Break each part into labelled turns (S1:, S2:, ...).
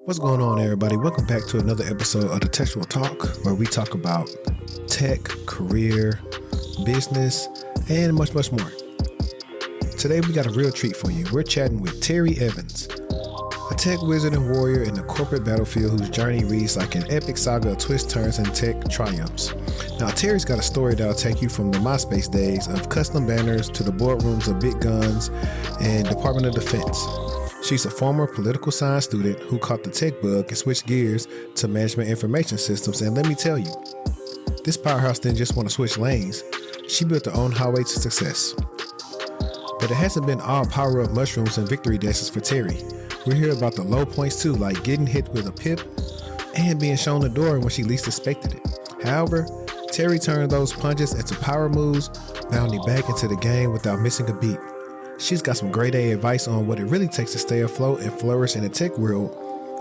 S1: What's going on, everybody? Welcome back to another episode of the Textual Talk, where we talk about tech, career, business, and much, much more. Today, we got a real treat for you. We're chatting with Terri Evans, a tech wizard and warrior in the corporate battlefield whose journey reads like an epic saga of twists, turns, and tech triumphs. Now, Terri's got a story that'll take you from the MySpace days of custom banners to the boardrooms of big guns and Department of Defense. She's a former political science student who caught the tech bug and switched gears to management information systems. And let me tell you, this powerhouse didn't just want to switch lanes. She built her own highway to success. But it hasn't been all power up mushrooms and victory dances for Terri. We hear about the low points too, like getting hit with a pip and being shown the door when she least expected it. However, Terri turned those punches into power moves, bounding back into the game without missing a beat. She's got some grade A advice on what it really takes to stay afloat and flourish in the tech world.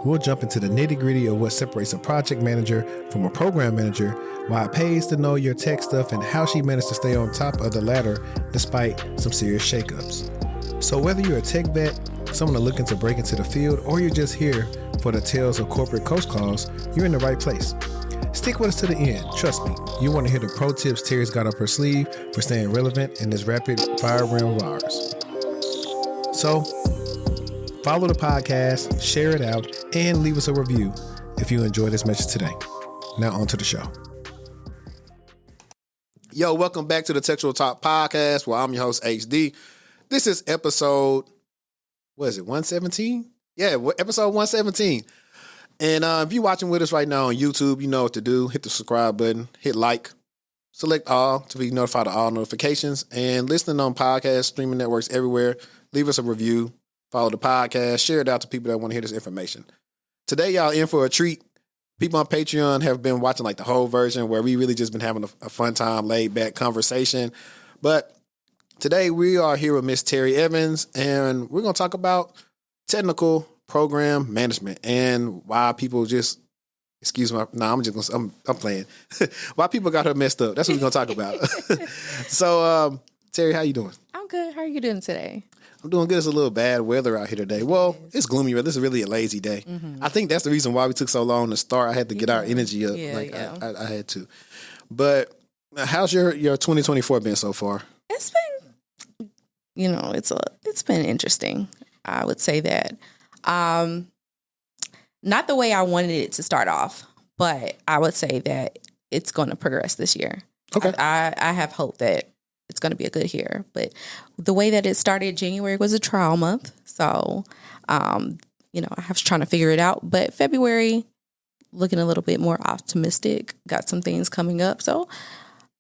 S1: We'll jump into the nitty-gritty of what separates a project manager from a program manager, why it pays to know your tech stuff, and how she managed to stay on top of the ladder despite some serious shakeups. So whether you're a tech vet, someone looking to break into the field, or you're just here for the tales of corporate coast calls, you're in the right place. Stick with us to the end. Trust me, you want to hear the pro tips Terri's got up her sleeve for staying relevant in this rapid fire realm of ours. So, follow the podcast, share it out, and leave us a review if you enjoyed this message today. Now on to the show. Yo, welcome back to the Textual Talk podcast, where I'm your host, HD. This is episode, 117? Yeah, episode 117. And if you're watching with us right now on YouTube, you know what to do. Hit the subscribe button, hit like, select all to be notified of all notifications, and listening on podcasts, streaming networks everywhere. Leave us a review, follow the podcast, share it out to people that want to hear this information. Today, y'all in for a treat. People on Patreon have been watching like the whole version where we really just been having a fun time, laid back conversation. But today we are here with Miss Terri Evans, and we're going to talk about technical program management and why people just, I'm playing. Why people got her messed up. That's what we're going to talk about. So, Terri, how you doing?
S2: I'm good. How are you doing today?
S1: I'm doing good. It's a little bad weather out here today. Well, it's gloomy, but this is really a lazy day. Mm-hmm. I think that's the reason why we took so long to start. I had to get our energy up. I had to. But how's your 2024 been so far?
S2: It's been, it's been interesting. I would say that. Not the way I wanted it to start off, but I would say that it's going to progress this year. Okay. I have hope that it's going to be a good year, but the way that it started, January was a trial month. So, I was trying to figure it out, but February looking a little bit more optimistic, got some things coming up. So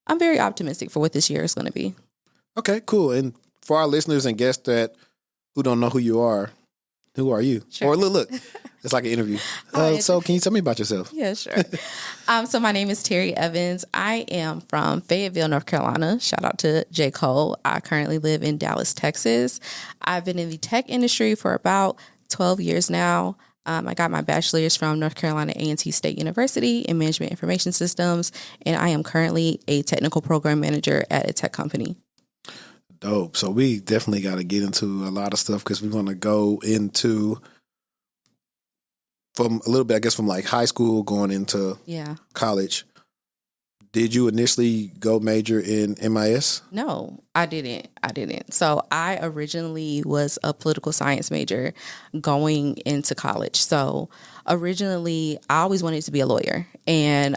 S2: I'm very optimistic for what this year is going to be. Okay, cool. And for our listeners and guests who don't know who you are, who are you? Sure. Or look, it's like an interview. So can you tell me about yourself? Yeah, sure. So my name is Terri Evans. I am from Fayetteville, North Carolina. Shout out to J. Cole. I currently live in Dallas, Texas. I've been in the tech industry for about 12 years now. I got my bachelor's from North Carolina A&T State University in Management Information Systems, and I am currently a technical program manager at a tech company.
S1: Dope. So we definitely got to get into a lot of stuff because we want to go into from a little bit, I guess, from like high school going into college. Did you initially go major in MIS?
S2: No, I didn't. So I originally was a political science major going into college. So originally I always wanted to be a lawyer, and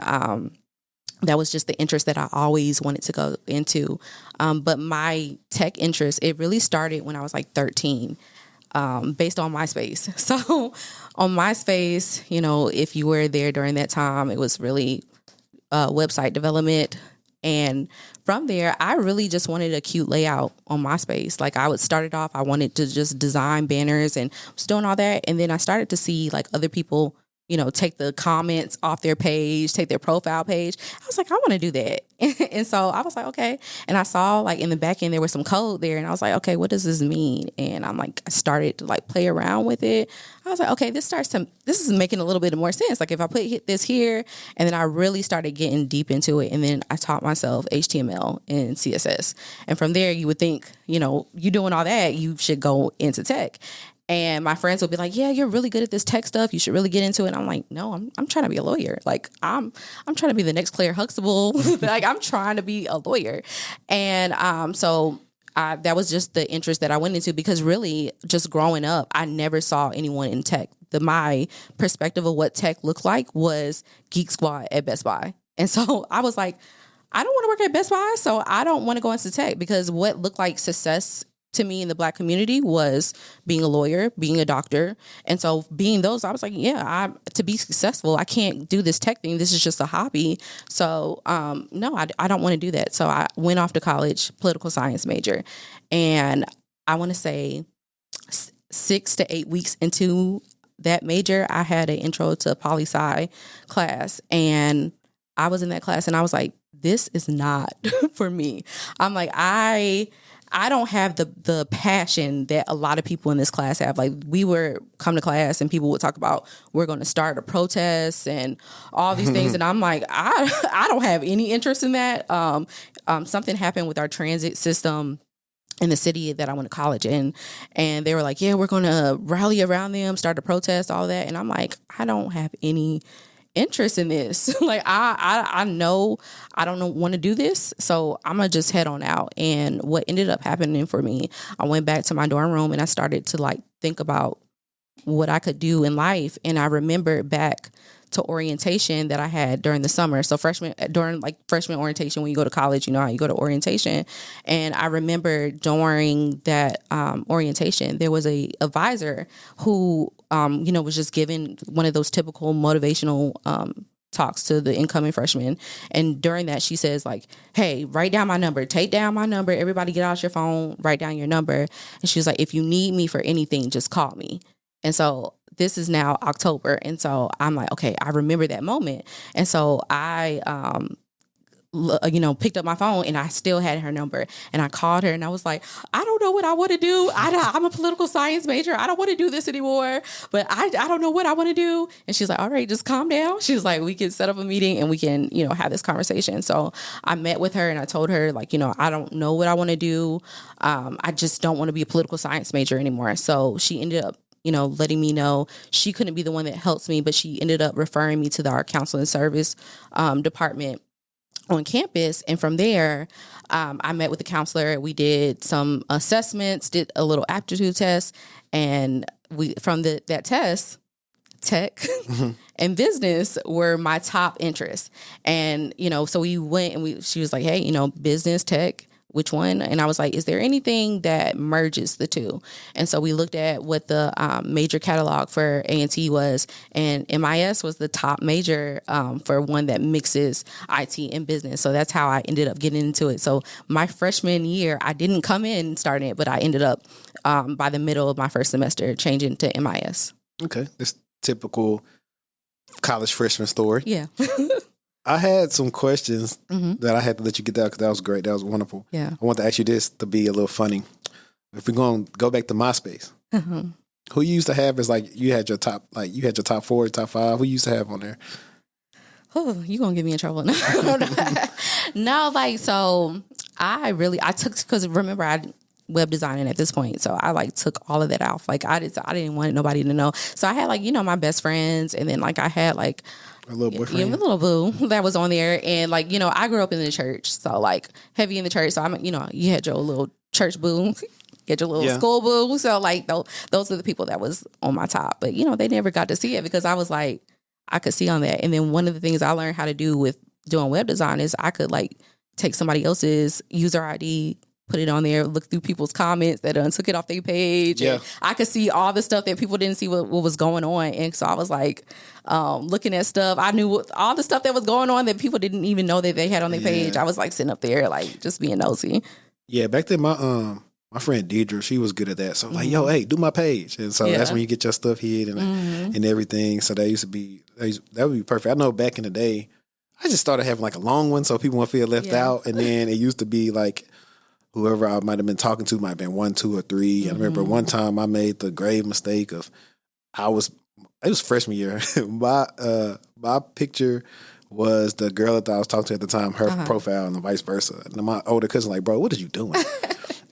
S2: that was just the interest that I always wanted to go into. But my tech interest, it really started when I was like 13, based on MySpace. So on MySpace, if you were there during that time, it was really website development. And from there, I really just wanted a cute layout on MySpace. Like I wanted to just design banners and was doing all that. And then I started to see like other people take the comments off their page, take their profile page. I was like, I want to do that. And so I was like, okay. And I saw like in the back end, there was some code there. And I was like, okay, what does this mean? And I started to like play around with it. I was like, okay, this is making a little bit more sense. Like if I put this here, and then I really started getting deep into it. And then I taught myself HTML and CSS. And from there, you would think, you doing all that, you should go into tech. And my friends would be like, yeah, you're really good at this tech stuff. You should really get into it. And I'm like, no, I'm trying to be a lawyer. Like, I'm trying to be the next Claire Huxtable. Like, I'm trying to be a lawyer. And so that was just the interest that I went into, because really just growing up, I never saw anyone in tech. My perspective of what tech looked like was Geek Squad at Best Buy. And so I was like, I don't want to work at Best Buy, so I don't want to go into tech, because what looked like success to me in the Black community was being a lawyer, being a doctor. And so being those, I was like, yeah, to be successful, I can't do this tech thing. This is just a hobby. So no, I don't want to do that. So I went off to college, political science major. And I want to say 6 to 8 weeks into that major, I had an intro to poli-sci class. And I was in that class and I was like, this is not for me. I'm like, I don't have the passion that a lot of people in this class have. Like, we were come to class and people would talk about, we're going to start a protest and all these things. And I'm like, I don't have any interest in that. Something happened with our transit system in the city that I went to college in. And they were like, yeah, we're going to rally around them, start a protest, all that. And I'm like, I don't have any interest in this. Like, I know I don't want to do this, so I'm gonna just head on out. And what ended up happening for me, I went back to my dorm room and I started to like think about what I could do in life. And I remembered back to orientation that I had during the summer. So freshman orientation, when you go to college, you know how you go to orientation. And I remember during that orientation, there was a advisor who, was just giving one of those typical motivational talks to the incoming freshmen. And during that, she says like, hey, write down my number, take down my number. Everybody get out your phone, write down your number. And she was like, if you need me for anything, just call me. And so this is now October. And so I'm like, okay, I remember that moment. And so I, picked up my phone and I still had her number, and I called her and I was like, I don't know what I want to do. I'm a political science major. I don't want to do this anymore, but I don't know what I want to do. And she's like, all right, just calm down. She was like, we can set up a meeting and we can, have this conversation. So I met with her and I told her like, I don't know what I want to do. I just don't want to be a political science major anymore. So she ended up letting me know she couldn't be the one that helps me, but she ended up referring me to our counseling service department on campus. And from there, I met with the counselor. We did some assessments, did a little aptitude test. And from that test, tech and business were my top interests. And, so we went and she was like, hey, business, tech, which one? And I was like, is there anything that merges the two? And so we looked at what the major catalog for A&T was, and MIS was the top major for one that mixes IT and business. So that's how I ended up getting into it. So my freshman year, I didn't come in starting it, but I ended up by the middle of my first semester changing to MIS.
S1: Okay. This typical college freshman story.
S2: Yeah.
S1: I had some questions that I had to let you get that because that was great. That was wonderful.
S2: Yeah.
S1: I want to ask you this to be a little funny. If we're going to go back to MySpace, who you used to have is like you had your top 4, top 5. Who you used to have on there?
S2: Oh, you gonna get me in trouble? No, like so. I took, because remember I web designing at this point, so I like took all of that off. Like I didn't want nobody to know. So I had like my best friends, and then like I had like a little boyfriend, a little boo that was on there, and like I grew up in the church, so like heavy in the church. So I'm you had your little church boo. Get your little school boo. So like those are the people that was on my top. But they never got to see it because I was like, I could see on that. And then one of the things I learned how to do with doing web design is I could like take somebody else's user ID, put it on there, look through people's comments that took it off their page. Yeah. And I could see all the stuff that people didn't see what was going on. And so I was like looking at stuff. I knew all the stuff that was going on that people didn't even know that they had on their page. I was like sitting up there like just being nosy. Yeah, back then my friend Deidre, she was good at that. So I'm like, yo, hey, do my page. And so that's when you get your stuff hid and everything. So that would be perfect. I know back in the day, I just started having like a long one so people won't feel left out. And then it used to be like whoever I might have been talking to might have been 1, 2, or 3. I remember one time I made the grave mistake of it was freshman year. My picture was the girl that I was talking to at the time, her profile, and vice versa. And my older cousin like, bro, what are you doing?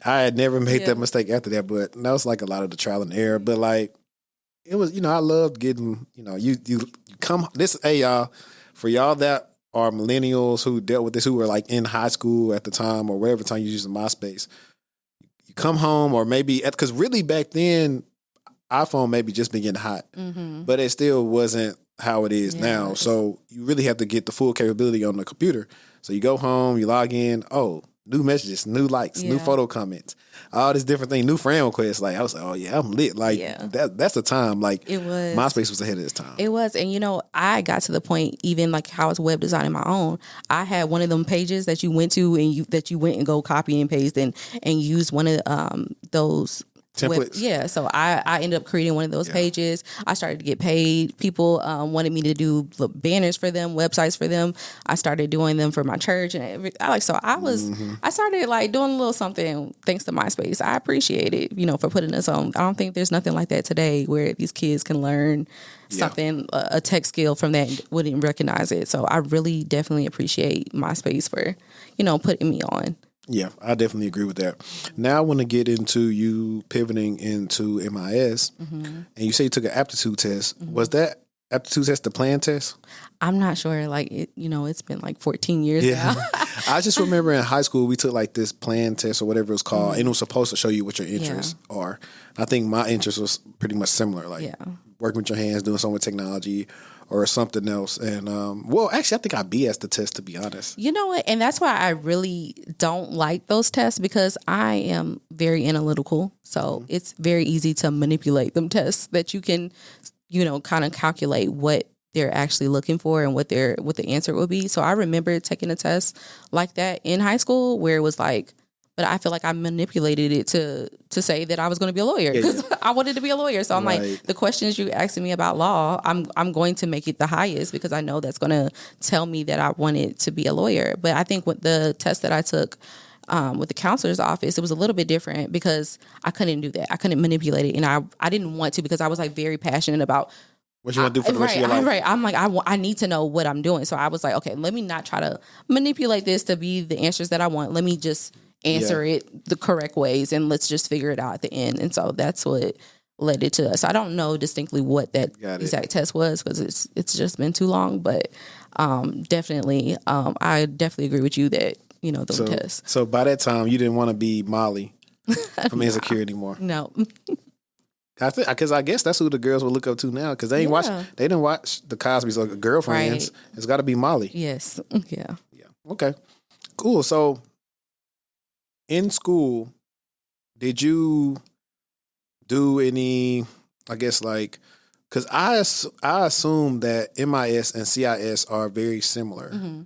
S1: I had never made that mistake after that, but that was like a lot of the trial and error. But like, it was, I loved getting, you come, hey, y'all, for y'all that are millennials who dealt with this, who were like in high school at the time or wherever time you using MySpace, you come home or maybe, because really back then, iPhone maybe just been getting hot, but it still wasn't how it is now. So you really have to get the full capability on the computer. So you go home, you log in, new messages, new likes, new photo comments, all this different thing, new friend requests. Like I was like, oh yeah, I'm lit. Like that's the time. Like
S2: it was.
S1: MySpace was ahead of its time.
S2: It was, and I got to the point, even like how I was web designing my own. I had one of them pages that you went to and you went and go copy and paste and use one of those
S1: templates.
S2: So I ended up creating one of those pages. I started to get paid. People wanted me to do the banners for them, websites for them. I started doing them for my church and everything. I started like doing a little something thanks to MySpace. I appreciate it, for putting us on. I don't think there's nothing like that today where these kids can learn something, a tech skill from that and wouldn't recognize it. So I really definitely appreciate MySpace for, putting me on.
S1: Yeah, I definitely agree with that. Now I want to get into you pivoting into MIS, and you say you took an aptitude test. Was that aptitude test the plan test?
S2: I'm not sure. Like, it's been like 14 years now.
S1: I just remember in high school we took like this plan test or whatever it was called, and it was supposed to show you what your interests are. I think my interest was pretty much similar, like working with your hands, doing something with technology, or something else. And, actually, I think I BS'd the test, to be honest.
S2: You know what? And that's why I really don't like those tests, because I am very analytical. So it's very easy to manipulate them tests that you can, kind of calculate what they're actually looking for and what the answer will be. So I remember taking a test like that in high school where it was like, but I feel like I manipulated it to say that I was going to be a lawyer because I wanted to be a lawyer. So I'm like, the questions you asking me about law, I'm going to make it the highest because I know that's going to tell me that I wanted to be a lawyer. But I think with the test that I took with the counselor's office, it was a little bit different because I couldn't do that. I couldn't manipulate it. And I didn't want to because I was like very passionate about
S1: what you want to do for the rest of your life.
S2: Right. I'm like, I need to know what I'm doing. So I was like, okay, let me not try to manipulate this to be the answers that I want. Let me just answer it the correct ways and let's just figure it out at the end. And so that's what led it to us. I don't know distinctly what that exact test was because it's just been too long, but definitely I definitely agree with you that those tests.
S1: So by that time you didn't want to be Molly from Insecure anymore.
S2: No.
S1: Because I guess that's who the girls will look up to now because they didn't watch the Cosby's or Girlfriends. Right. It's got to be Molly.
S2: Yes. Yeah.
S1: Okay. Cool. So in school, did you do any, I guess, like, because I assume that MIS and CIS are very similar. Mm-hmm.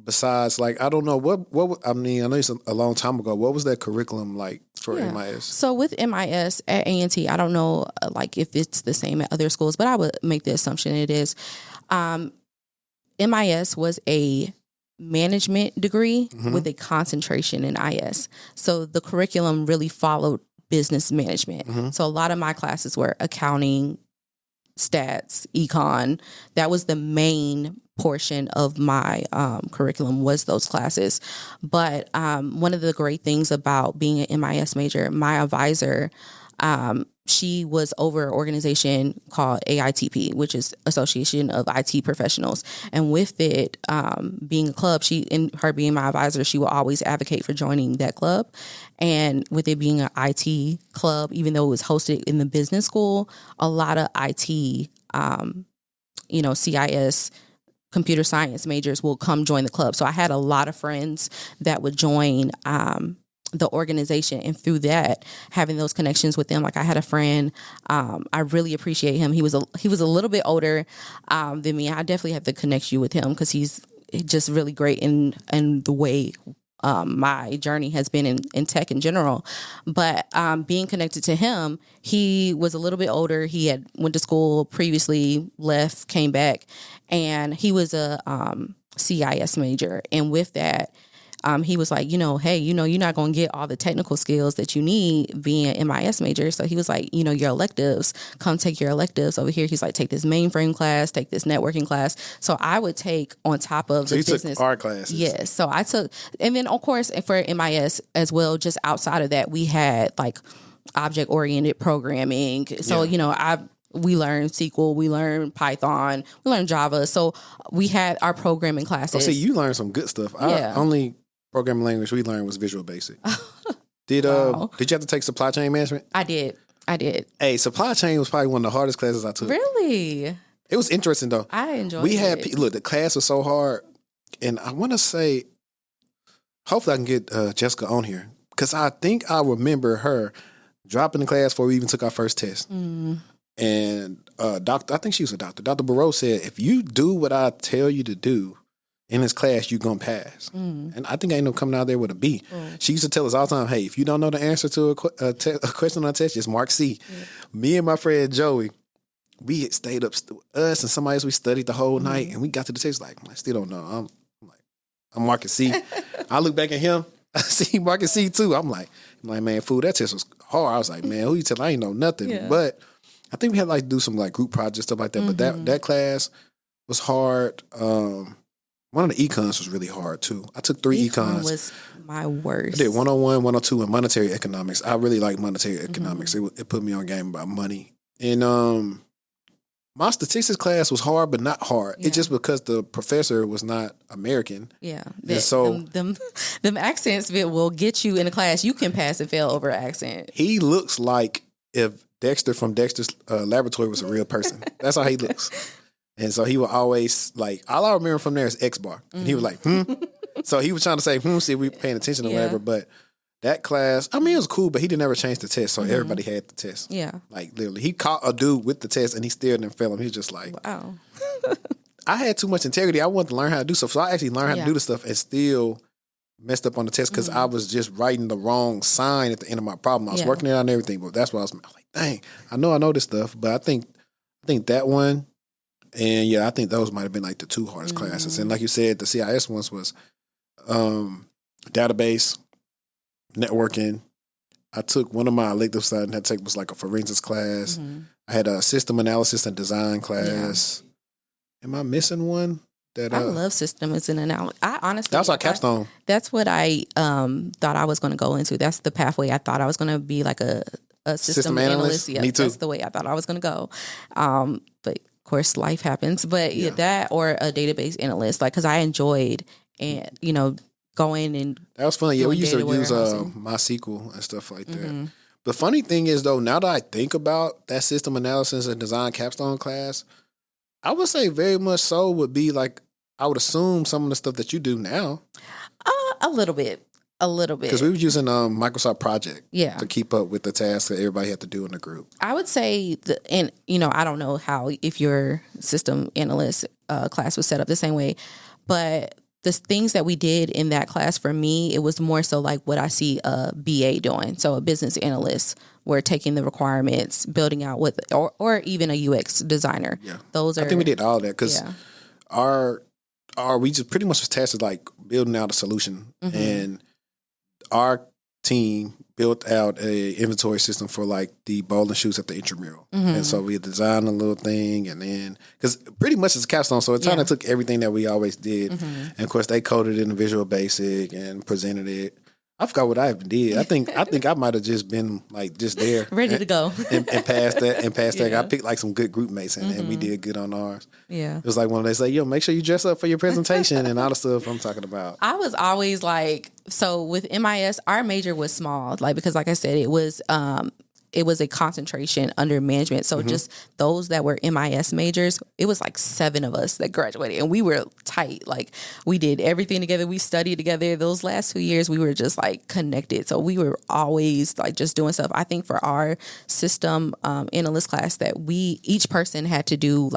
S1: Besides, like, I don't know, I know it's a long time ago. What was that curriculum like for MIS? So
S2: with MIS at A&T, I don't know, like, if it's the same at other schools, but I would make the assumption it is. MIS was a management degree with a concentration in IS. So the curriculum really followed business management. So a lot of my classes were accounting, stats, econ. That was the main portion of my curriculum was those classes. But one of the great things about being an MIS major, my advisor, she was over an organization called AITP, which is Association of IT Professionals. And with it being a club, her being my advisor, she will always advocate for joining that club. And with it being an IT club, even though it was hosted in the business school, a lot of IT, CIS, computer science majors will come join the club. So I had a lot of friends that would join the organization, and through that, having those connections with them. Like I had a friend, I really appreciate him. He was a little bit older than me. I definitely have to connect you with him because he's just really great in the way my journey has been in tech in general. But being connected to him, he was a little bit older. He had went to school previously, left, came back, and he was a CIS major. And with that, he was like, hey, you're not going to get all the technical skills that you need being an MIS major. So he was like, your electives, come take your electives over here. He's like, take this mainframe class, take this networking class. So I would take on top of the business.
S1: Took our classes.
S2: Yes. So I took, and then of course for MIS as well, just outside of that, we had like object-oriented programming. So, we learned SQL, we learned Python, we learned Java. So we had our programming classes.
S1: Oh, see, you learned some good stuff.
S2: Yeah.
S1: Only programming language we learned was Visual Basic. Did you have to take supply chain management?
S2: I did.
S1: Hey, supply chain was probably one of the hardest classes I took.
S2: Really?
S1: It was interesting though.
S2: I enjoyed it.
S1: Look, the class was so hard, and I want to say, hopefully I can get Jessica on here because I think I remember her dropping the class before we even took our first test. And I think she was a doctor. Dr. Barreau said, if you do what I tell you to do in this class, you're going to pass. And I think I ended up coming out there with a B. She used to tell us all the time, hey, if you don't know the answer to a question on a test, just mark C. Me and my friend Joey, we had stayed up, us and somebody else, we studied the whole night, and we got to the test like, I still don't know. I'm marking C. I look back at him, I see him marking C too. I'm like, man, fool, that test was hard. I was like, man, who you tell? I ain't know nothing. Yeah. But I think we had to do some group projects, stuff like that. But that class was hard. One of the econs was really hard too. I took 3 econs.
S2: Was my worst.
S1: I did 101, 102, and monetary economics. I really like monetary economics. It put me on game about money. And my statistics class was hard, but not hard. Yeah. It's just because the professor was not American.
S2: Yeah.
S1: So
S2: them accents will get you in a class. You can pass and fail over an accent.
S1: He looks like if Dexter from Dexter's Laboratory was a real person. That's how he looks. And so he would always all I remember from there is X-bar. And he was like, So he was trying to say, see if we were paying attention or whatever. But that class, it was cool, but he didn't ever change the test. So everybody had the test. Yeah. Literally. He caught a dude with the test and he still didn't fail him. He was just like, wow. I had too much integrity. I wanted to learn how to do stuff. So I actually learned how to do the stuff and still messed up on the test because I was just writing the wrong sign at the end of my problem. I was working it out and everything, but that's what I was like, dang, I know this stuff. But I think that one, and I think those might have been the 2 hardest classes. And like you said, the CIS ones was database, networking. I took one of my electives I had to take was a forensics class. I had a system analysis and design class. Am I missing one? I
S2: love systems and analysis. I honestly,
S1: that was our capstone.
S2: That's what I thought I was going to go into. That's the pathway I thought I was going to be, a system analyst. Yeah,
S1: me too.
S2: That's the way I thought I was going to go. But of course, life happens. But that or a database analyst, because I enjoyed going and
S1: that was fun. Yeah, we used to use MySQL and stuff like that. The funny thing is, though, now that I think about that system analysis and design capstone class, I would say very much so would be I would assume some of the stuff that you do now.
S2: A little bit.
S1: Because we were using Microsoft Project to keep up with the tasks that everybody had to do in the group.
S2: I would say, I don't know if your system analyst class was set up the same way, but the things that we did in that class, for me, it was more so what I see a BA doing. So a business analyst, we're taking the requirements, building out or even a UX designer. Yeah. I think
S1: we did all that because we just pretty much was tasked with building out a solution, and our team built out a inventory system for the bowling shoes at the intramural. And so we designed a little thing, and then because pretty much it's a capstone, so it kind of took everything that we always did, and of course they coded it in Visual Basic and presented it. I forgot what I even did. I think I might have just been just there,
S2: ready to go,
S1: and passed that. I picked some good group mates, and we did good on ours. Yeah, it was one of they say, make sure you dress up for your presentation and all the stuff I'm talking about.
S2: I was always so with MIS, our major was small, because like I said, it was a concentration under management. So just those that were MIS majors, it was 7 of us that graduated, and we were tight. We did everything together. We studied together. Those last 2 years, we were just connected. So we were always just doing stuff. I think for our system analyst class that each person had to do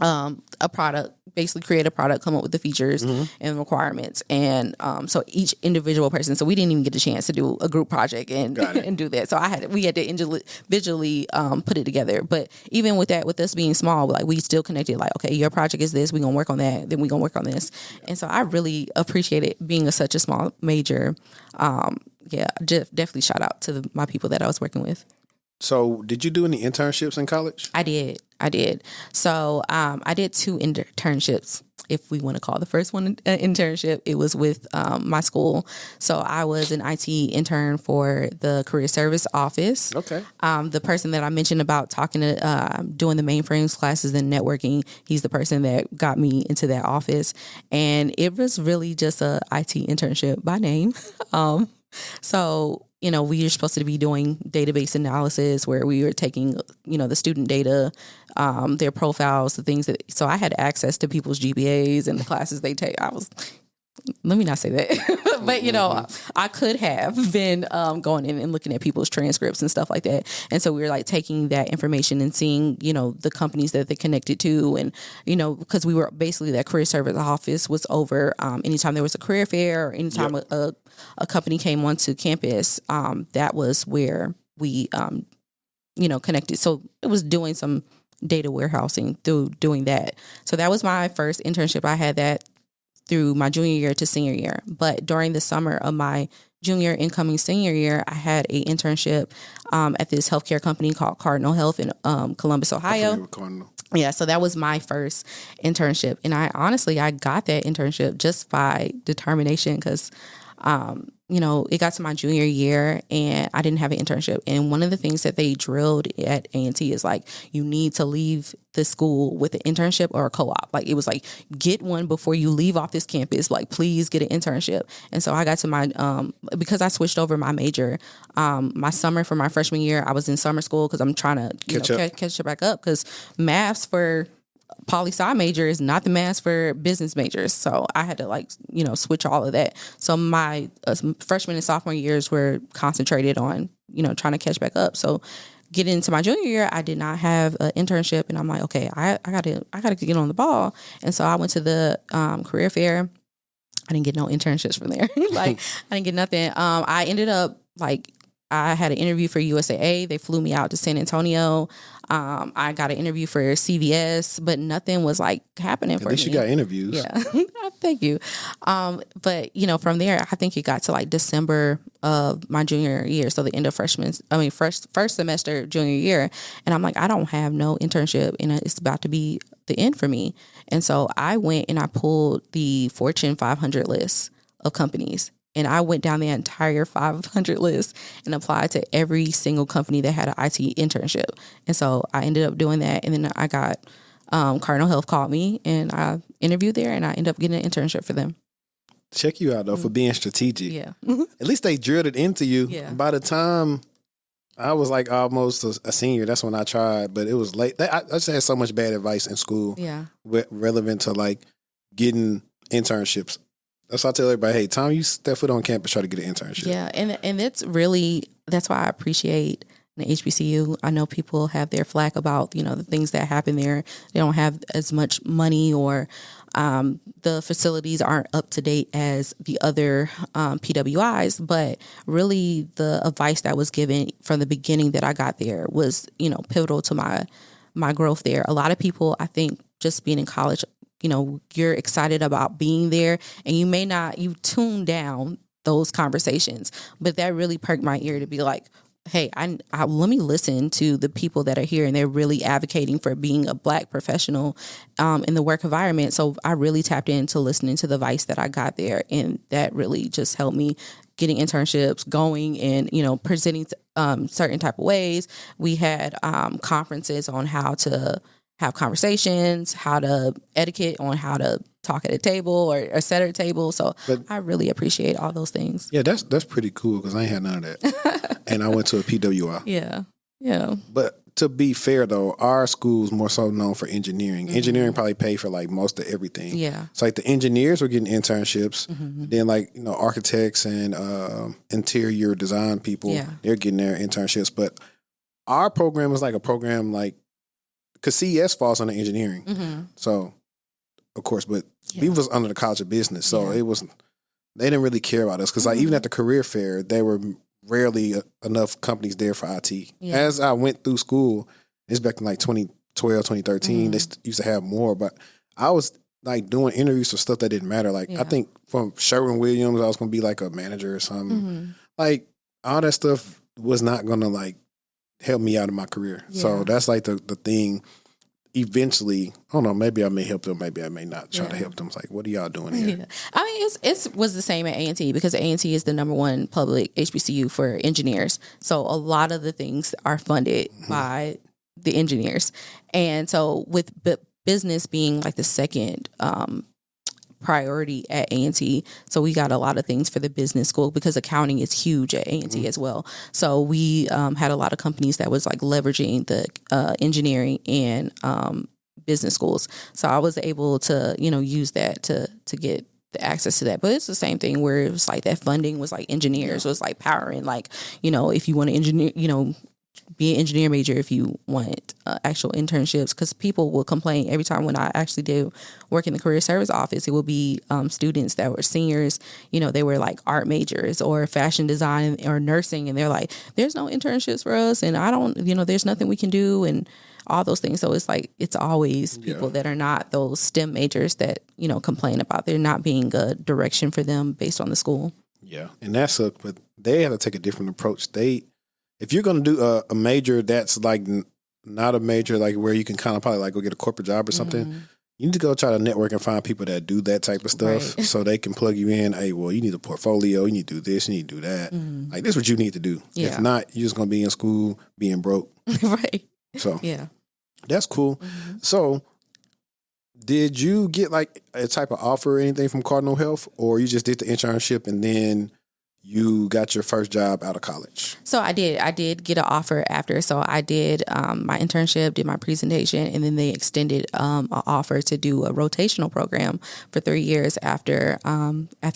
S2: a product basically create a product, come up with the features and requirements. And so each individual person, so we didn't even get a chance to do a group project and do that. So we had to individually put it together. But even with that, with us being small, like we still connected, like, okay, your project is this, we're going to work on that, then we're going to work on this. And so I really appreciate it being such a small major. Definitely shout out to my people that I was working with.
S1: So did you do any internships in college?
S2: I did. So I did 2 internships, if we want to call the first one an internship. It was with my school. So I was an IT intern for the career service office.
S1: Okay.
S2: The person that I mentioned about talking to doing the mainframes classes and networking, he's the person that got me into that office. And it was really just a IT internship by name. So, we were supposed to be doing database analysis where we were taking, the student data, their profiles, the things so I had access to people's GPAs and the classes they take. Let me not say that, but I could have been going in and looking at people's transcripts and stuff like that. And so we were like taking that information and seeing, the companies that they connected to. And, because we were basically that career service office was over anytime there was a career fair or anytime a company came onto campus, that was where we, connected. So it was doing some data warehousing through doing that. So that was my first internship. I had that through my junior year to senior year. But during the summer of my junior incoming senior year, I had an internship at this healthcare company called Cardinal Health in Columbus, Ohio. Yeah, so that was my first internship. And I got that internship just by determination because, it got to my junior year and I didn't have an internship. And one of the things that they drilled at A&T is like, you need to leave the school with an internship or a co-op. Like, it was like, get one before you leave off this campus. Like, please get an internship. And so I got to my, because I switched over my major, my summer for my freshman year, I was in summer school because I'm trying to catch back up because maths for poli-sci major is not the maths for business majors. So I had to switch all of that. So my freshman and sophomore years were concentrated on, trying to catch back up. So getting into my junior year, I did not have an internship and I'm like, okay, I gotta get on the ball. And so I went to the career fair. I didn't get no internships from there. I didn't get nothing. I ended up I had an interview for USAA. They flew me out to San Antonio. I got an interview for CVS, but nothing was happening for me.
S1: At least you got interviews.
S2: Yeah. Thank you. But from there, I think it got to December of my junior year. So the end of first semester junior year. And I'm like, I don't have no internship and it's about to be the end for me. And so I went and I pulled the Fortune 500 list of companies. And I went down the entire 500 list and applied to every single company that had an IT internship. And so I ended up doing that. And then I got Cardinal Health called me and I interviewed there and I ended up getting an internship for them.
S1: Check you out, though, for being strategic.
S2: Yeah.
S1: At least they drilled it into you.
S2: Yeah.
S1: By the time I was almost a senior, that's when I tried. But it was late. I just had so much bad advice in school.
S2: Yeah.
S1: Relevant to getting internships. That's why I tell everybody, hey, time you step foot on campus, try to get an internship.
S2: Yeah, and that's why I appreciate the HBCU. I know people have their flack about, the things that happen there. They don't have as much money or the facilities aren't up to date as the other PWIs. But really the advice that was given from the beginning that I got there was, pivotal to my growth there. A lot of people, I think, just being in college, you're excited about being there and you tune down those conversations, but that really perked my ear to be like, hey, I let me listen to the people that are here and they're really advocating for being a Black professional in the work environment. So I really tapped into listening to the advice that I got there. And that really just helped me getting internships going and, presenting certain type of ways. We had conferences on how to have conversations, how to etiquette on how to talk at a table or set at a table. So I really appreciate all those things.
S1: Yeah, that's pretty cool because I ain't had none of that. And I went to a PWI.
S2: Yeah. Yeah.
S1: But to be fair, though, our school's more so known for engineering. Mm-hmm. Engineering probably pay for most of everything.
S2: Yeah.
S1: So the engineers were getting internships. Mm-hmm. Then architects and interior design people, they're getting their internships. But our program is a program because CES falls under engineering. Mm-hmm. So of course, but we was under the College of Business, so it was they didn't really care about us because like even at the career fair, there were rarely enough companies there for IT. Yeah. As I went through school, it's back in like 2012, 2013. They used to have more, but I was like doing interviews for stuff that didn't matter. Like I think from Sherwin-Williams, I was going to be like a manager or something. Like all that stuff was not going to like help me out in my career. Yeah. So that's like the thing. Eventually, I don't know, maybe I may help them, maybe I may not try to help them. It's like, what are y'all doing here? Yeah.
S2: I mean, it was the same at A&T because A&T is the #1 public HBCU for engineers. So a lot of the things are funded by the engineers. And so with business being like the second priority at A&T, so we got a lot of things for the business school because accounting is huge at A&T as well. So we had a lot of companies that was like leveraging the engineering and business schools. So I was able to use that to get the access to that. But it's the same thing where it was like that funding was like engineers. So it's like powering like if you want to engineer be an engineer major if you want actual internships, because people will complain every time when I actually did work in the career service office. It will be students that were seniors, they were like art majors or fashion design or nursing, and they're like, there's no internships for us, and I don't, there's nothing we can do, and all those things. So it's like it's always people that are not those STEM majors that complain about there not being a direction for them based on the school.
S1: Yeah, and that's but they have to take a different approach. If you're going to do a major that's like not a major like where you can kind of probably like go get a corporate job or something, you need to go try to network and find people that do that type of stuff so they can plug you in. Hey, well, you need a portfolio, you need to do this, you need to do that. Like this is what you need to do. Yeah. If not, you're just going to be in school being broke.
S2: Right.
S1: So that's cool. So did you get like a type of offer or anything from Cardinal Health, or you just did the internship and then you got your first job out of college?
S2: So I did get an offer after. So I did my internship, did my presentation, and then they extended an offer to do a rotational program for 3 years after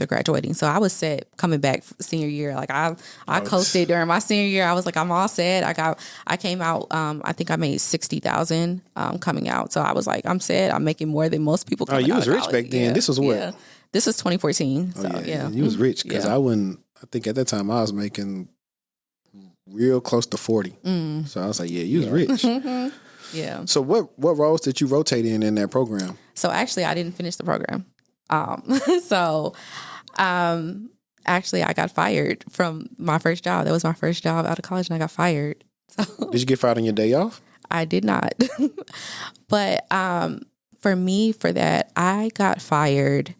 S2: graduating. So I was set coming back senior year. Like I coasted during my senior year. I was like, I'm all set. I came out. I think I made $60,000 coming out. So I was like, I'm set. I'm making more than most people.
S1: You was rich back then. Yeah. This was what? Yeah.
S2: This was 2014. So yeah.
S1: You was rich because I think at that time I was making real close to 40. So I was like, you was rich.
S2: Yeah.
S1: So what roles did you rotate in that program?
S2: So actually I didn't finish the program. Actually I got fired from my first job. That was my first job out of college and I got fired. So,
S1: did you get fired on your day off?
S2: I did not. But for me, for that, I got fired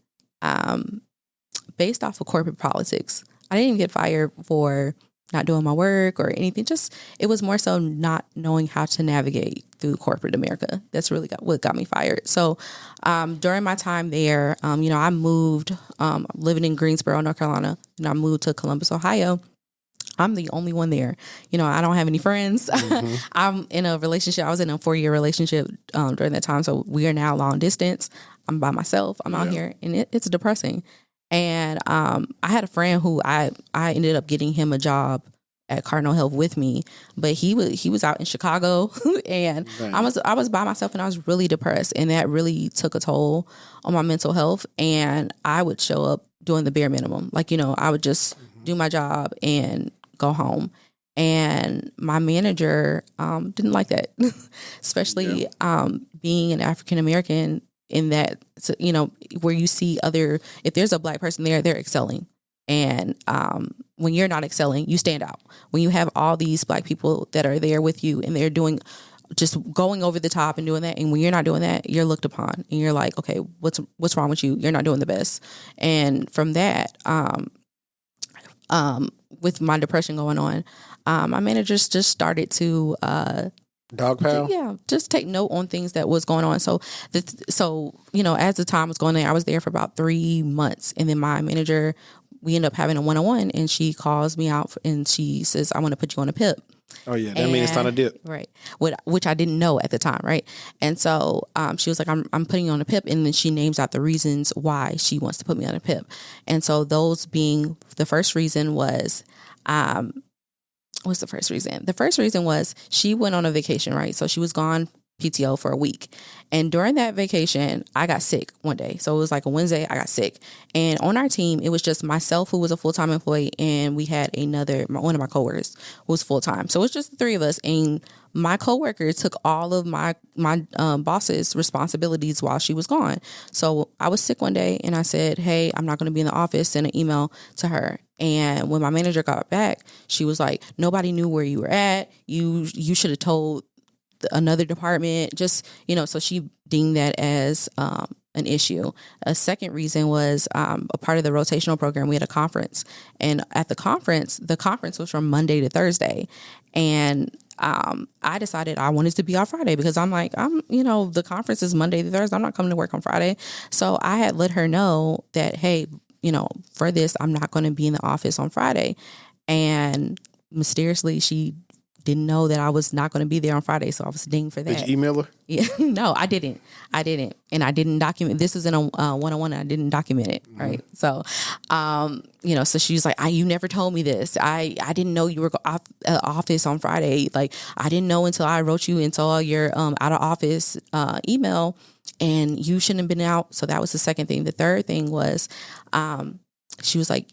S2: based off of corporate politics. I didn't even get fired for not doing my work or anything. Just, it was more so not knowing how to navigate through corporate America. That's really what got me fired. So during my time there, I moved, living in Greensboro, North Carolina, and I moved to Columbus, Ohio. I'm the only one there. I don't have any friends. I'm in a relationship. I was in a 4-year relationship during that time. So we are now long distance. I'm by myself. I'm out here, and it's depressing. And I had a friend who I ended up getting him a job at Cardinal Health with me, but he was out in Chicago, and I was by myself, and I was really depressed, and that really took a toll on my mental health. And I would show up doing the bare minimum, like I would just do my job and go home. And my manager didn't like that, especially being an African American. In that, where you see if there's a Black person there, they're excelling. And when you're not excelling, you stand out. When you have all these Black people that are there with you and they're just going over the top and doing that, and when you're not doing that, you're looked upon and you're like, okay, what's wrong with you? You're not doing the best. And from that, with my depression going on, my managers just started to
S1: dog pal?
S2: Yeah, just take note on things that was going on. So, as the time was going on, I was there for about 3 months. And then my manager, we ended up having a one-on-one, and she calls me out and she says, I want to put you on a PIP.
S1: Oh, yeah. That means it's not a dip.
S2: Right. Which I didn't know at the time, right? And so she was like, I'm putting you on a PIP. And then she names out the reasons why she wants to put me on a PIP. And so those being, the first reason was, what's the first reason? The first reason was she went on a vacation, right? So she was gone PTO for a week. And during that vacation, I got sick one day. So it was like a Wednesday, I got sick. And on our team, it was just myself, who was a full-time employee, and we had one of my coworkers who was full-time. So it was just the three of us. And my coworker took all of my boss's responsibilities while she was gone. So I was sick one day, and I said, hey, I'm not going to be in the office, send an email to her. And when my manager got back, she was like, nobody knew where you were at. You should have told another department, just, so she deemed that as an issue. A second reason was a part of the rotational program. We had a conference, and at the conference was from Monday to Thursday. And I decided I wanted to be off Friday because the conference is Monday to Thursday. I'm not coming to work on Friday. So I had let her know that, hey, for this, I'm not going to be in the office on Friday. And mysteriously, she didn't know that I was not going to be there on Friday, so I was dinged for that.
S1: Did you email her?
S2: Yeah, no, I didn't, and I didn't document. This is in a one-on-one, and I didn't document it, right? So, so she's like, "You never told me this. I didn't know you were off office on Friday. Like, I didn't know until I wrote you into all your out of office email, and you shouldn't have been out." So that was the second thing. The third thing was, she was like,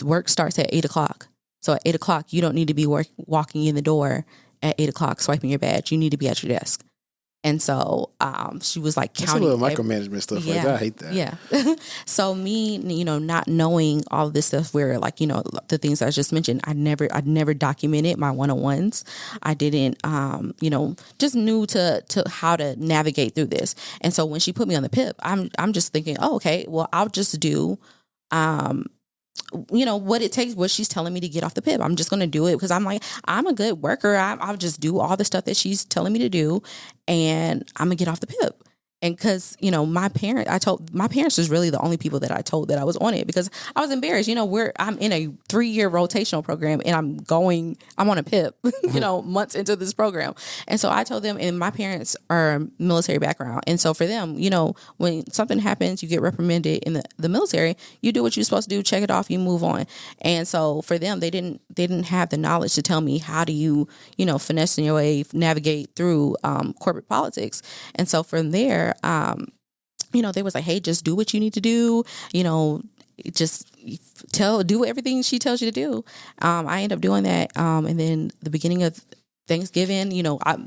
S2: work starts at 8:00. So at 8:00, you don't need to be walking in the door at 8:00, swiping your badge. You need to be at your desk. And so she was like counting.
S1: That's a little micromanagement stuff.
S2: Yeah,
S1: like that. I hate that.
S2: Yeah. So me, not knowing all of this stuff where the things I just mentioned, I never documented my one-on-ones. I didn't, just knew to how to navigate through this. And so when she put me on the PIP, I'm just thinking, oh, okay, well, I'll just do, what it takes, what she's telling me to get off the PIP. I'm just going to do it because I'm a good worker. I'll just do all the stuff that she's telling me to do, and I'm going to get off the PIP. And because, my parents was really the only people that I told that I was on it because I was embarrassed. I'm in a 3-year rotational program and I'm on a PIP, months into this program. And so I told them, and my parents are military background. And so for them, when something happens, you get reprimanded in the military, you do what you're supposed to do, check it off, you move on. And so for them, they didn't have the knowledge to tell me how do you, finesse in your way, navigate through corporate politics. And so from there, they was like, hey, just do what you need to do, just do everything she tells you to do. I ended up doing that. And then the beginning of Thanksgiving,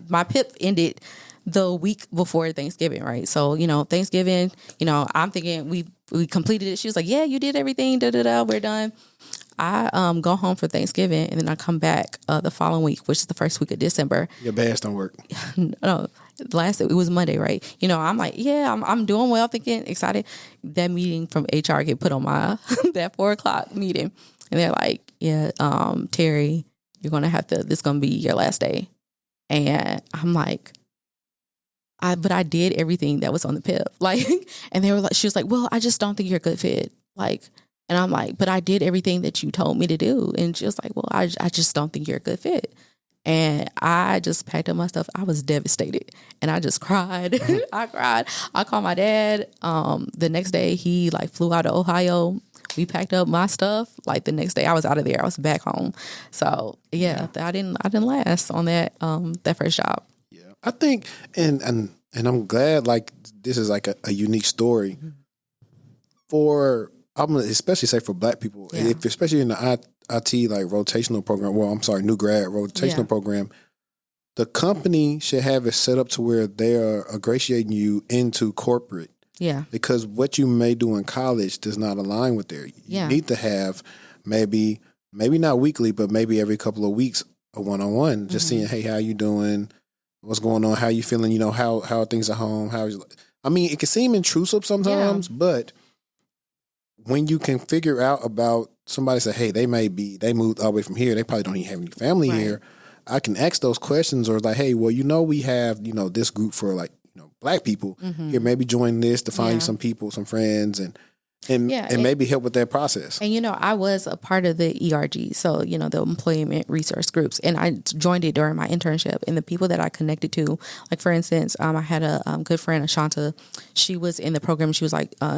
S2: my PIP ended the week before Thanksgiving, right? So, Thanksgiving, I'm thinking we completed it. She was like, yeah, you did everything, we're done. I go home for Thanksgiving, and then I come back the following week, which is the first week of December.
S1: Your badge don't work.
S2: No, it was Monday, right? I'm like, yeah, I'm doing well, thinking, excited. That meeting from HR get put on my that 4:00 meeting, and they're like, yeah, Terri, you're gonna have to. This is gonna be your last day, and I'm like, but I did everything that was on the PIP, and they were like, she was like, well, I just don't think you're a good fit, And I'm like, but I did everything that you told me to do. And she was like, well, I just don't think you're a good fit. And I just packed up my stuff. I was devastated. And I just cried. I cried. I called my dad. The next day, he flew out to Ohio. We packed up my stuff. The next day, I was out of there. I was back home. So, yeah. I didn't last on that first job.
S1: Yeah. I think, and I'm glad, this is a unique story for... I'm gonna especially say for Black people, especially in the IT rotational program. Well, I'm sorry, new grad rotational program. The company should have it set up to where they are ingratiating you into corporate.
S2: Yeah.
S1: Because what you may do in college does not align with there. You need to have maybe not weekly, but maybe every couple of weeks a one-on-one, just seeing, hey, how you doing? What's going on? How you feeling? How are things at home? It can seem intrusive sometimes, but when you can figure out about somebody say, hey, they moved all the way from here. They probably don't even have any family here. I can ask those questions or hey, well, we have, this group for Black people here, maybe join this to find you some people, some friends and maybe help with that process.
S2: And, I was a part of the ERG, so, the employment resource groups, and I joined it during my internship. And the people that I connected to, for instance, I had a good friend, Ashanta. She was in the program. She was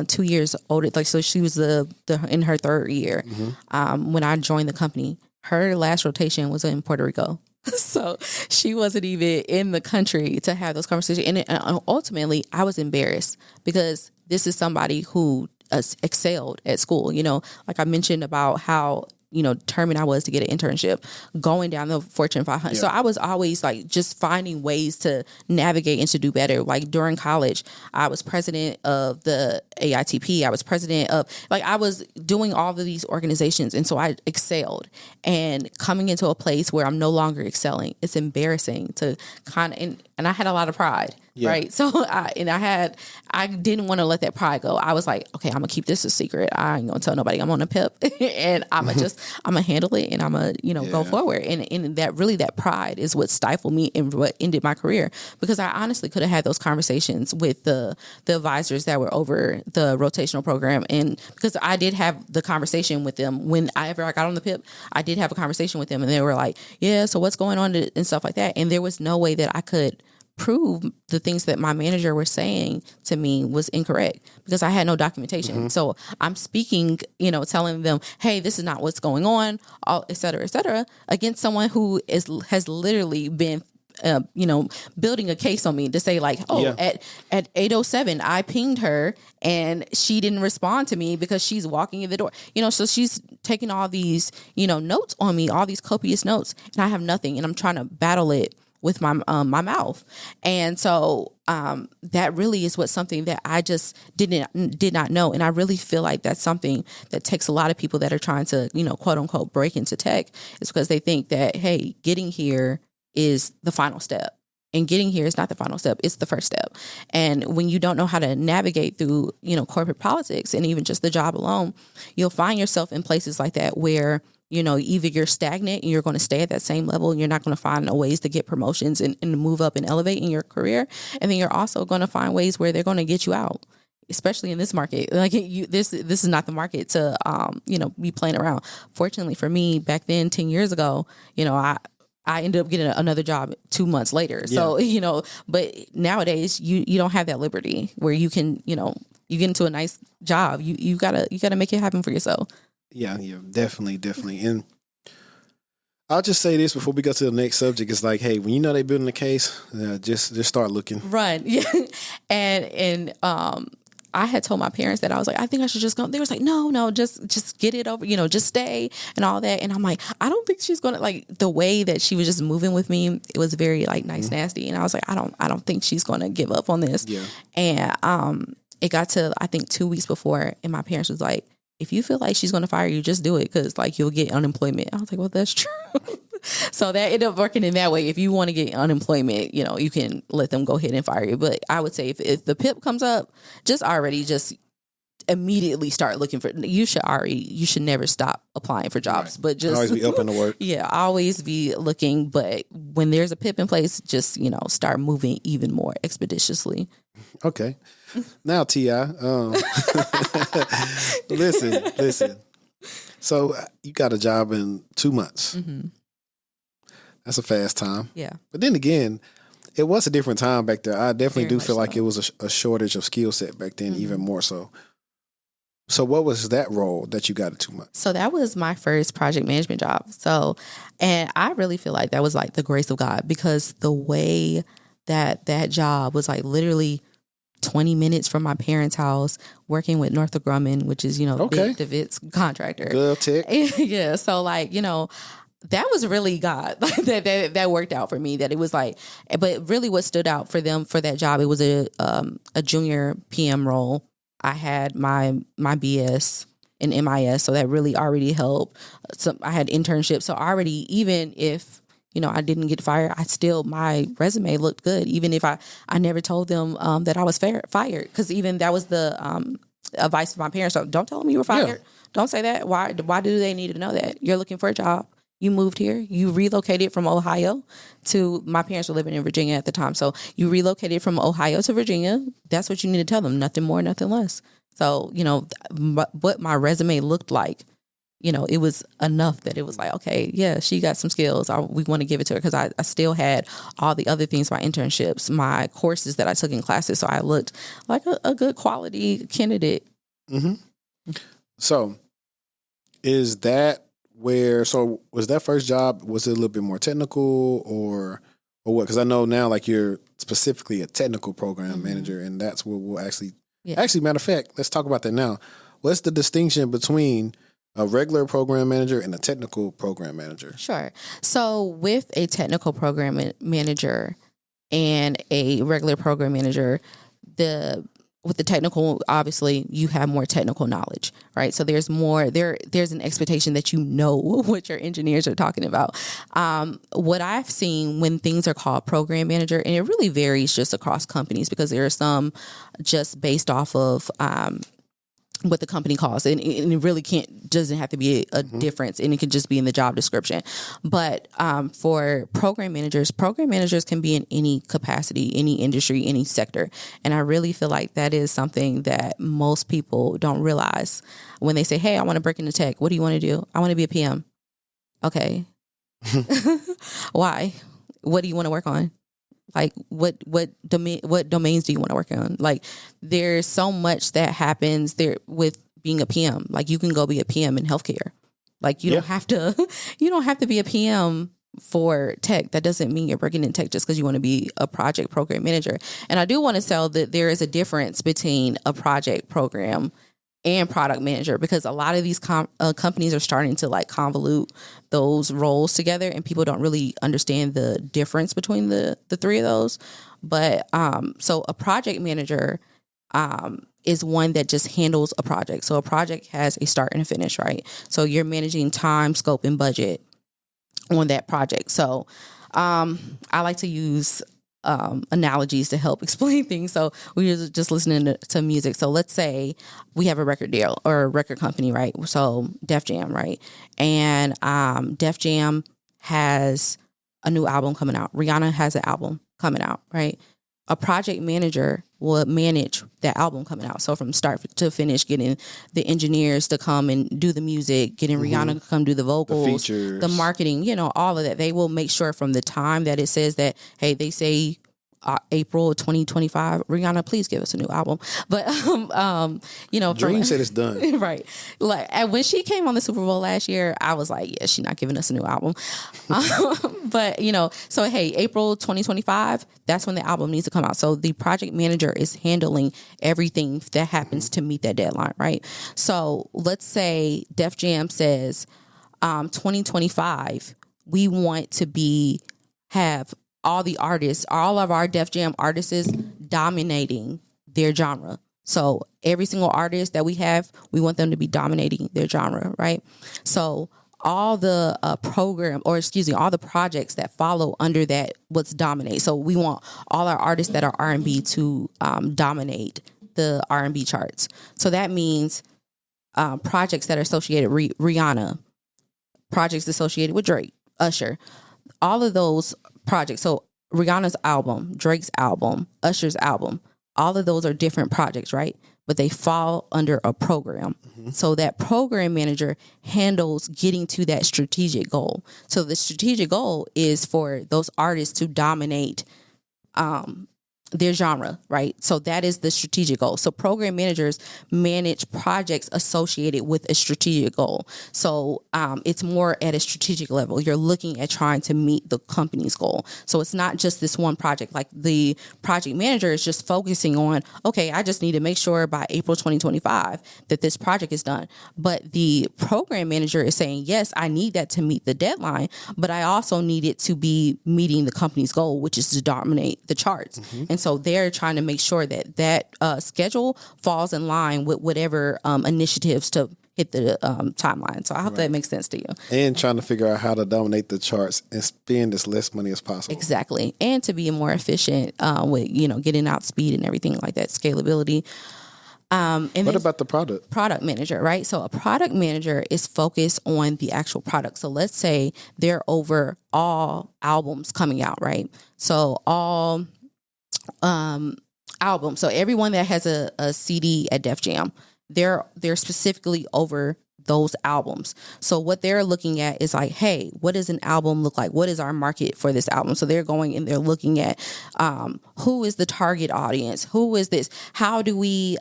S2: 2 years older. So she was in her third year when I joined the company. Her last rotation was in Puerto Rico. So she wasn't even in the country to have those conversations. And ultimately, I was embarrassed because this is somebody who excelled at school. You know, like I mentioned about how, you know, determined I was to get an internship going down the Fortune 500. Yeah. So I was always like just finding ways to navigate and to do better. Like during college, I was president of the AITP. I was president of, like, I was doing all of these organizations. And so I excelled. And coming into a place where I'm no longer excelling, it's embarrassing to kind of, and I had a lot of pride. Yeah. Right. So I didn't want to let that pride go. I was like, okay, I'm gonna keep this a secret. I ain't gonna tell nobody I'm on a PIP and I'm gonna handle it and I'm gonna, go forward. And that pride is what stifled me and what ended my career, because I honestly could have had those conversations with the advisors that were over the rotational program. And because I did have the conversation with them when I got on the PIP, I did have a conversation with them and they were like, yeah, so what's going on and stuff like that. And there was no way that I could prove the things that my manager was saying to me was incorrect because I had no documentation. Mm-hmm. So I'm speaking, telling them, hey, this is not what's going on, et cetera, against someone who has literally been building a case on me to say like, at 8:07, I pinged her and she didn't respond to me because she's walking in the door, so she's taking all these, notes on me, all these copious notes, and I have nothing. And I'm trying to battle it with my mouth. And so that really is something that I just did not know. And I really feel like that's something that takes a lot of people that are trying to, quote unquote, break into tech, is because they think that, hey, getting here is the final step. And getting here is not the final step. It's the first step. And when you don't know how to navigate through, corporate politics and even just the job alone, you'll find yourself in places like that where either you're stagnant and you're going to stay at that same level and you're not going to find ways to get promotions and move up and elevate in your career. And then you're also going to find ways where they're going to get you out, especially in this market. Like this is not the market to, be playing around. Fortunately for me, back then, 10 years ago, I ended up getting another job 2 months later. So, but nowadays you don't have that liberty where you can, you get into a nice job. You gotta make it happen for yourself.
S1: Yeah, definitely. And I'll just say this before we go to the next subject. It's like, hey, when they're building a case, just start looking.
S2: Run. Yeah. And I had told my parents that I was like, I think I should just go. They was like, no, just get it over, just stay and all that. And I'm like, I don't think she's going to, like, the way that she was just moving with me, it was very like nice, mm-hmm. nasty. And I was like, I don't think she's going to give up on this. Yeah. And it got to, I think 2 weeks before, and my parents was like, if you feel like she's going to fire you, just do it, because like you'll get unemployment. I was like, well, that's true. So that ended up working in that way. If you want to get unemployment, you can let them go ahead and fire you. But I would say if the PIP comes up, just immediately start looking for. You should never stop applying for jobs, right. But just
S1: always be open to work.
S2: Yeah, always be looking. But when there's a PIP in place, just start moving even more expeditiously.
S1: Okay. Now, T.I., listen. So you got a job in 2 months. Mm-hmm. That's a fast time.
S2: Yeah.
S1: But then again, it was a different time back there. I definitely
S2: Very
S1: do feel
S2: so.
S1: Like it was a shortage of skill set back then, mm-hmm. even more so. So what was that role that you got in 2 months?
S2: So that was my first project management job. So, and I really feel like that was like the grace of God, because the way that job was like literally 20 minutes from my parents' house, working with Northrop Grumman, which is, Big DeWitt's contractor.
S1: Good tech.
S2: Yeah. So like, that was really God. that worked out for me, that it was like, but really what stood out for them for that job, it was a junior PM role. I had my BS in MIS, so that really already helped. So I had internships. So already, even if, I didn't get fired, my resume looked good. Even if I never told them that I was fired, because even that was the advice of my parents. So don't tell them you were fired. Yeah. Don't say that. Why do they need to know that? You're looking for a job. You moved here. You relocated from Ohio to, my parents were living in Virginia at the time. So you relocated from Ohio to Virginia. That's what you need to tell them. Nothing more, nothing less. So, what my resume looked like, it was enough that it was like, okay, yeah, she got some skills. We want to give it to her, because I still had all the other things, my internships, my courses that I took in classes. So I looked like a good quality candidate.
S1: Mm-hmm. So is that So was that first job, was it a little bit more technical or what? Because I know now like you're specifically a technical program manager, and that's what we'll actually matter of fact, let's talk about that now. What's the distinction between a regular program manager and a technical program manager?
S2: Sure. So with a technical program manager and a regular program manager, with the technical, obviously you have more technical knowledge, right? So there's an expectation that you know what your engineers are talking about. What I've seen when things are called program manager, and it really varies just across companies because there are some just based off of what the company calls, and it really doesn't have to be a difference, and it could just be in the job description. But for program managers can be in any capacity, any industry, any sector, and I really feel like that is something that most people don't realize when they say, "Hey, I want to break into tech. What do you want to do?" "I want to be a PM." "Okay." "Why? What do you want to work on?" Like what domains do you want to work on? Like there's so much that happens there with being a PM. Like you can go be a PM in healthcare. Like you don't have to be a PM for tech. That doesn't mean you're working in tech just because you want to be a project program manager. And I do want to say that there is a difference between a project program and product manager, because a lot of these companies are starting to like convolute those roles together, and people don't really understand the difference between the three of those. But so a project manager is one that just handles a project. So a project has a start and a finish, right? So you're managing time, scope, and budget on that project. So I like to use analogies to help explain things. So we were just listening to music. So let's say we have a record deal or a record company, right? So Def Jam, right? And Def Jam has a new album coming out. Rihanna has an album coming out, right? A project manager will manage that album coming out. So from start to finish, getting the engineers to come and do the music, getting Rihanna to come do the vocals, the features, the marketing, all of that. They will make sure from the time that it says that, hey, they say April 2025, Rihanna, please give us a new album. But
S1: Dream said it's done.
S2: Right. Like, and when she came on the Super Bowl last year, I was like, yeah, she's not giving us a new album. But so hey, April 2025, that's when the album needs to come out. So the project manager is handling everything that happens to meet that deadline, right? So let's say Def Jam says 2025, we want to have all the artists, all of our Def Jam artists dominating their genre. So every single artist that we have, we want them to be dominating their genre, right? So all the all the projects that follow under that, what's dominate. So we want all our artists that are R&B to dominate the R&B charts. So that means projects that are associated with Rihanna, projects associated with Drake, Usher, all of those projects. So Rihanna's album, Drake's album, Usher's album, all of those are different projects, right? But they fall under a program. So that program manager handles getting to that strategic goal. So the strategic goal is for those artists to dominate their genre, right? So that is the strategic goal. So program managers manage projects associated with a strategic goal. So it's more at a strategic level. You're looking at trying to meet the company's goal. So it's not just this one project. Like the project manager is just focusing on, okay, I just need to make sure by April 2025 that this project is done. But the program manager is saying, yes, I need that to meet the deadline, but I also need it to be meeting the company's goal, which is to dominate the charts. And so they're trying to make sure that schedule falls in line with whatever initiatives to hit the timeline. So I hope that makes sense to you.
S1: And trying to figure out how to dominate the charts and spend as less money as possible.
S2: Exactly. And to be more efficient with, getting out speed and everything like that, scalability. And
S1: what about the product
S2: manager, right? So a product manager is focused on the actual product. So let's say they're over all albums coming out, right? So all albums. So everyone that has a CD at Def Jam, they're specifically over those albums. So what they're looking at is like, hey, what does an album look like? What is our market for this album? So they're going and they're looking at who is the target audience? Who is this? How do we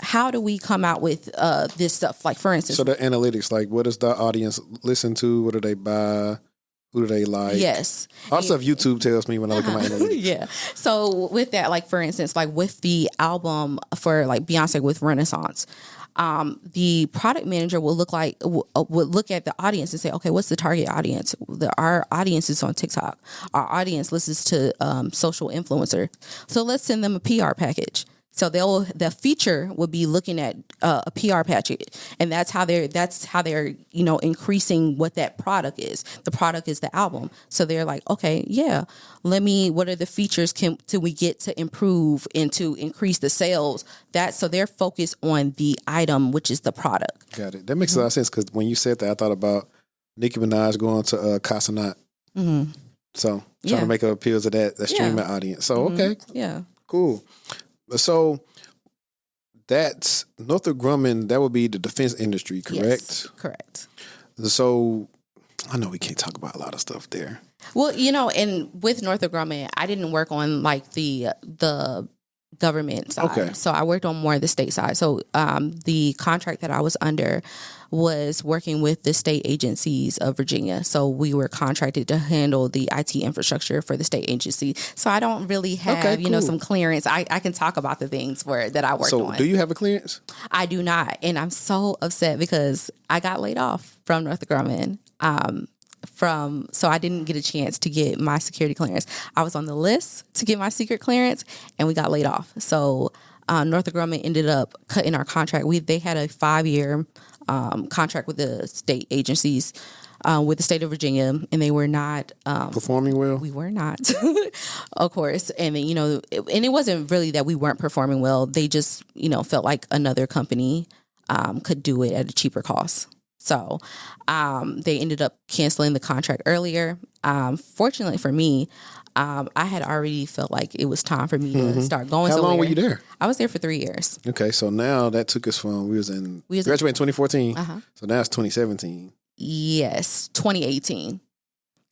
S2: how do we come out with this stuff? Like, for instance,
S1: so the analytics, like, what does the audience listen to? What do they buy? Who do they like?
S2: Yes.
S1: All stuff YouTube tells me when I look at my analytics.
S2: Yeah. So with that, like, for instance, like with the album for like Beyonce with Renaissance, the product manager will look at the audience and say, okay, what's the target audience? Our audience is on TikTok. Our audience listens to social influencer. So let's send them a PR package. So the feature would be looking at a PR package, and that's how they're increasing what that product is. The product is the album. So they're like, okay, yeah, what are the features can we get to improve and to increase the sales? So they're focused on the item, which is the product.
S1: Got it. That makes a lot of sense, because when you said that, I thought about Nicki Minaj going to Casanat. Mm-hmm. So trying to make her appeal to that streaming audience. So okay,
S2: yeah,
S1: cool. So that's Northrop Grumman. That would be the defense industry, correct?
S2: Yes, correct.
S1: So I know we can't talk about a lot of stuff there.
S2: Well, and with Northrop Grumman, I didn't work on like the government side. Okay. So I worked on more of the state side. So the contract that I was under was working with the state agencies of Virginia. So we were contracted to handle the IT infrastructure for the state agency. So I don't really have, some clearance. I can talk about the things that I worked on.
S1: So do you have a clearance?
S2: I do not. And I'm so upset because I got laid off from Northrop Grumman. So I didn't get a chance to get my security clearance. I was on the list to get my secret clearance, and we got laid off. So Northrop Grumman ended up cutting our contract. They had a 5-year contract with the state agencies, with the state of Virginia, and they were not
S1: performing well.
S2: We were not, of course. And then, and it wasn't really that we weren't performing well. They just, felt like another company could do it at a cheaper cost. So they ended up canceling the contract earlier. Fortunately for me, I had already felt like it was time for me to start going somewhere.
S1: How long were you there?
S2: I was there for 3 years.
S1: Okay, so now that took us from, we graduated in 2014, so now it's 2017.
S2: Yes, 2018.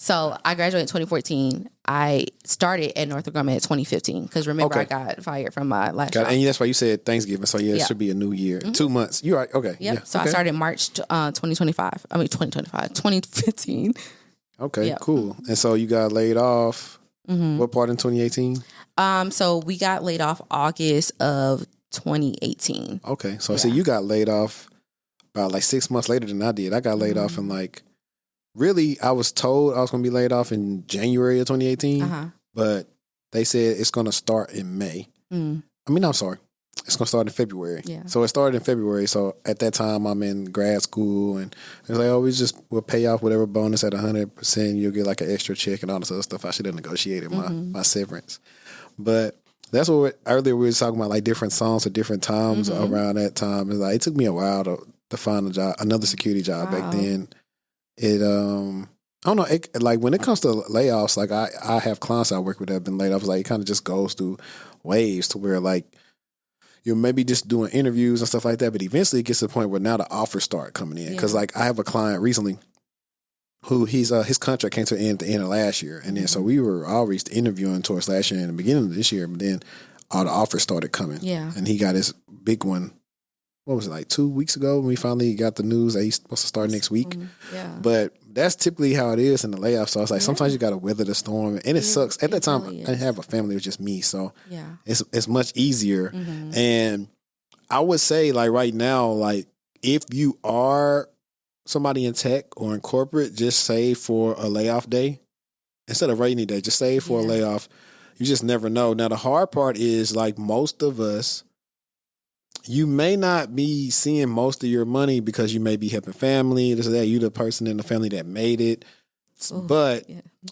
S2: So I graduated in 2014. I started at Northrop Grumman in 2015 because remember I got fired from my last job.
S1: And that's why you said Thanksgiving. So it should be a new year. 2 months. You're right. Okay.
S2: Yep. Yeah. So I started March 2015.
S1: Okay, cool. And so you got laid off. What part in 2018?
S2: So we got laid off August of 2018.
S1: Okay. So I see you got laid off about like 6 months later than I did. I got laid off in really, I was told I was going to be laid off in January of 2018, but they said it's going to start in May. I'm sorry. It's going to start in February. Yeah. So it started in February. So at that time, I'm in grad school, and it's like, we'll pay off whatever bonus at 100%. You'll get like an extra check and all this other stuff. I should have negotiated my severance. But that's what earlier we were talking about, like different songs at different times around that time. It's like, it took me a while to find a job, another security job back then. It, I don't know, like when it comes to layoffs, like I have clients I work with that have been laid off. Like it kind of just goes through waves to where like you're maybe just doing interviews and stuff like that, but eventually it gets to the point where now the offers start coming in. Because like I have a client recently who his contract came to an end at the end of last year, and then so we were always interviewing towards last year and the beginning of this year, but then all the offers started coming. Yeah, and he got his big one. What was it, like 2 weeks ago when we finally got the news that he's supposed to start next week? Yeah. But that's typically how it is in the layoff. So it's like sometimes you got to weather the storm, and it sucks. At that time, really I didn't have a family; it was just me, so it's much easier. And I would say, like right now, like if you are somebody in tech or in corporate, just save for a layoff day instead of rainy day. Just save for a layoff. You just never know. Now the hard part is like most of us. You may not be seeing most of your money because you may be helping family, this or that. You're the person in the family that made it. Ooh, but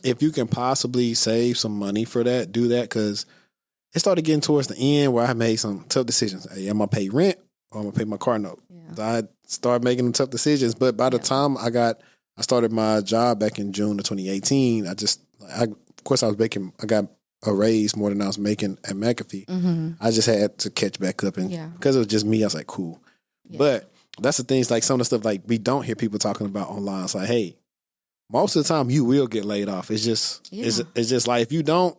S1: if you can possibly save some money for that, do that, because it started getting towards the end where I made some tough decisions. Hey, am I pay rent or am I pay my car note? Yeah. So I started making them tough decisions. But by the time I started my job back in June of 2018, I got a raise more than I was making at McAfee. I just had to catch back up, and because it was just me, I was like, cool. But that's the things, like some of the stuff like we don't hear people talking about online. It's like, hey, most of the time you will get laid off. It's just it's just like if you don't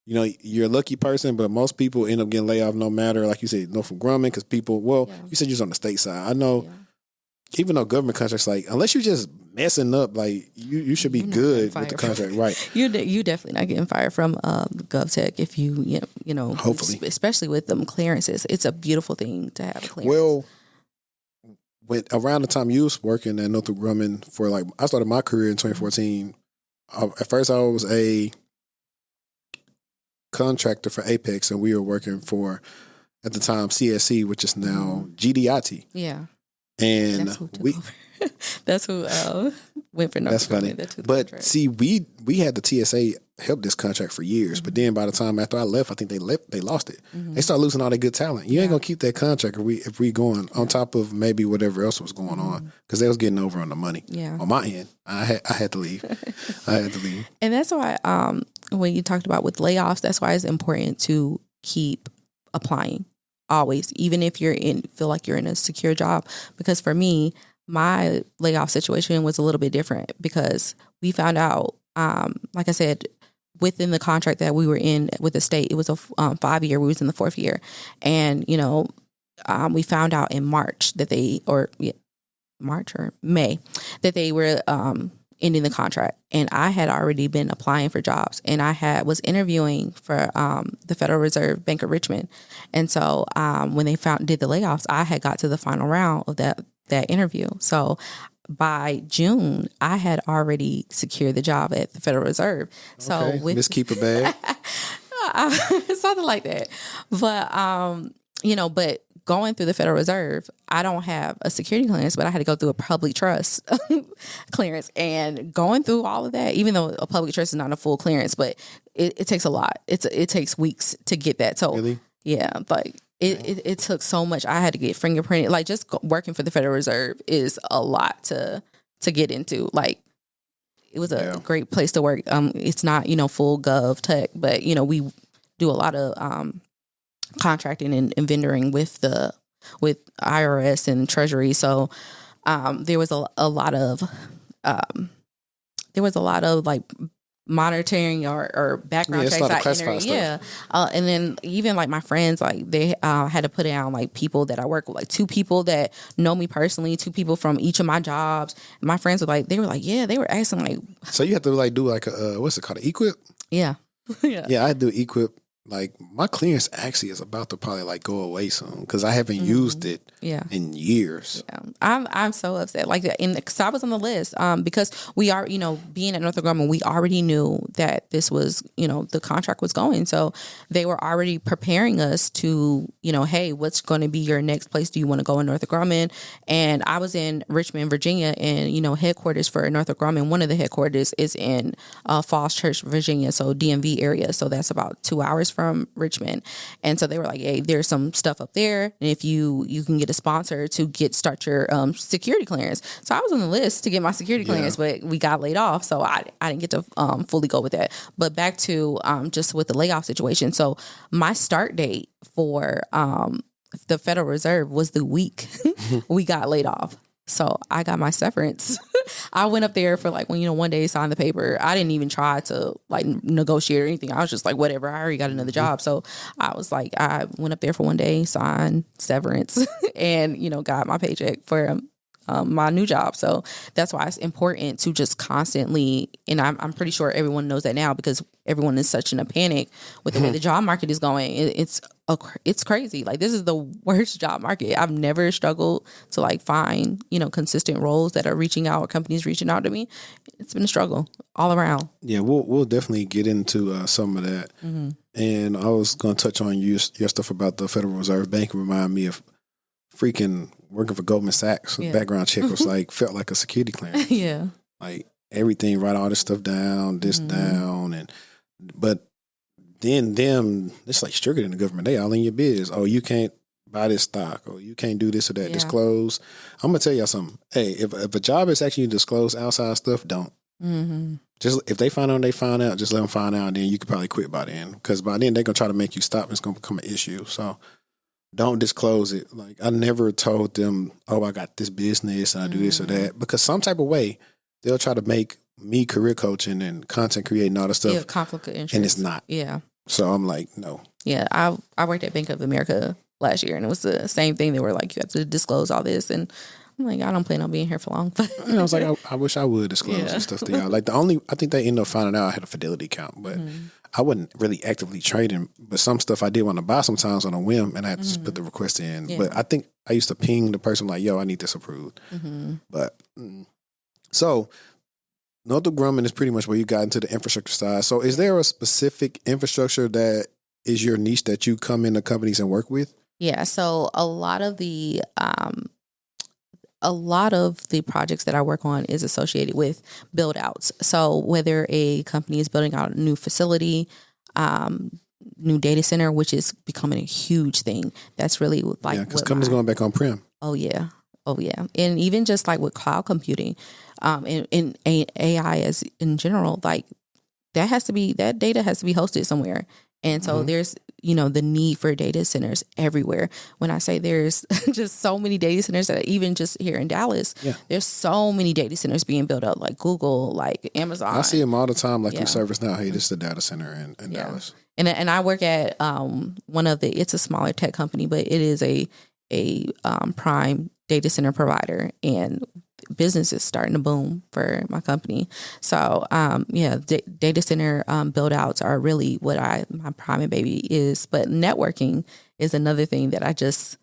S1: you're a lucky person, but most people end up getting laid off no matter, like you said, Northrop Grumman, because people, you said you was on the state side. I know, even though government contracts, like, unless you're just messing up, like, you should be good with the contract, right?
S2: You definitely not getting fired from GovTech if you
S1: hopefully,
S2: especially with them clearances. It's a beautiful thing to have a clearance.
S1: Well, around the time you was working at Northrop Grumman for, like, I started my career in 2014. At first, I was a contractor for Apex, and we were working for, at the time, CSC, which is now GDIT.
S2: Yeah.
S1: And
S2: that's who went for Northrop.
S1: That's funny. But see, we had the TSA help this contract for years, but then by the time after I left, I think they lost it. They started losing all their good talent. You ain't gonna keep that contract if we going on top of maybe whatever else was going on, because they was getting over on the money.
S2: Yeah.
S1: On my end, I had to leave.
S2: And that's why when you talked about with layoffs, that's why it's important to keep applying. Always, even if feel like you're in a secure job. Because for me, my layoff situation was a little bit different, because we found out, like I said, within the contract that we were in with the state, it was a 5-year. We was in the 4th year, and we found out in March that March or May that they were ending the contract. And I had already been applying for jobs, and I was interviewing for the Federal Reserve Bank of Richmond. And so when they did the layoffs, I had got to the final round of that interview. So by June, I had already secured the job at the Federal Reserve. So
S1: okay. Miss Keeper Bag.
S2: Something like that. But but going through the Federal Reserve, I don't have a security clearance, but I had to go through a public trust clearance. And going through all of that, even though a public trust is not a full clearance, but it takes a lot. It takes weeks to get that. So
S1: really?
S2: Yeah, like it took so much. I had to get fingerprinted. Like, just working for the Federal Reserve is a lot to get into. Like, it was a great place to work. It's not, full gov tech, but we do a lot of contracting and vendoring with IRS and Treasury. So there was a lot of like monitoring or background checks. And then even like my friends, like they had to put down like people that I work with, like 2 people that know me personally, 2 people from each of my jobs. And my friends were like, they were asking like.
S1: So you have to like do like a what's it called, an equip?
S2: Yeah.
S1: Yeah, I do equip. Like, my clearance actually is about to probably like go away soon, because I haven't used it in years.
S2: Yeah, I'm so upset. Like, because I was on the list, because we are, being at Northrop Grumman, we already knew that this was, the contract was going. So they were already preparing us to, hey, what's going to be your next place? Do you want to go in Northrop Grumman? And I was in Richmond, Virginia, and headquarters for Northrop Grumman. One of the headquarters is in Falls Church, Virginia, so DMV area. So that's about 2 hours from Richmond. And so they were like, hey, there's some stuff up there, and if you can get a sponsor to start your security clearance. So I was on the list to get my security clearance, but we got laid off, so I didn't get to fully go with that. But back to just with the layoff situation. So my start date for the Federal Reserve was the week we got laid off. So I got my severance. I went up there for like, one day, signed the paper. I didn't even try to like negotiate or anything. I was just like, whatever. I already got another job. So I was like, I went up there for one day, signed severance, and, got my paycheck for my new job. So that's why it's important to just constantly, and I'm pretty sure everyone knows that now, because everyone is such in a panic with the way the job market is going. It's crazy. Like, this is the worst job market. I've never struggled to like find, consistent roles that are reaching out, or companies reaching out to me. It's been a struggle all around. Yeah,
S1: we'll definitely get into some of that. Mm-hmm. And I was going to touch on your stuff about the Federal Reserve Bank. Remind me of freaking working for Goldman Sachs. Background check was like, felt like a security clearance.
S2: Yeah.
S1: Like, everything, write all this stuff down, down. But then them, it's like stricter than the government. They all in your biz. Oh, you can't buy this stock, or you can't do this or that. Disclose. I'm going to tell y'all something. Hey, if a job is actually disclose outside stuff, don't. Mm-hmm. Just if they find out, they find out. Just let them find out, and then you could probably quit by then. Because by then they're going to try to make you stop, and it's going to become an issue. So don't disclose it. Like, I never told them, oh, I got this business and I do this or that. Because some type of way, they'll try to make me career coaching and content creating all this stuff.
S2: Conflict of interest.
S1: And it's not.
S2: Yeah.
S1: So I'm like, no.
S2: Yeah, I worked at Bank of America last year, and it was the same thing. They were like, you have to disclose all this, and I'm like, I don't plan on being here for long.
S1: And I was like, I wish I would disclose and stuff to y'all. Like I think they ended up finding out I had a Fidelity account, but I wasn't really actively trading. But some stuff I did want to buy sometimes on a whim, and I had to just put the request in. Yeah. But I think I used to ping the person like, yo, I need this approved. But so Northrop Grumman is pretty much where you got into the infrastructure side. So is there a specific infrastructure that is your niche that you come into companies and work with?
S2: Yeah. So a lot of the projects that I work on is associated with build outs. So whether a company is building out a new facility, new data center, which is becoming a huge thing. That's really like,
S1: because companies going back on prem.
S2: Oh yeah. And even just like with cloud computing, and AI as in general, like that data has to be hosted somewhere. And so there's, the need for data centers everywhere. When I say there's just so many data centers that even just here in Dallas, there's so many data centers being built up, like Google, like Amazon.
S1: I see them all the time, like through service now. Hey, this is the data center in Dallas.
S2: And I work at it's a smaller tech company, but it is a prime data center provider, and business is starting to boom for my company. So, data center build outs are really what my prime and baby is. But networking is another thing that I just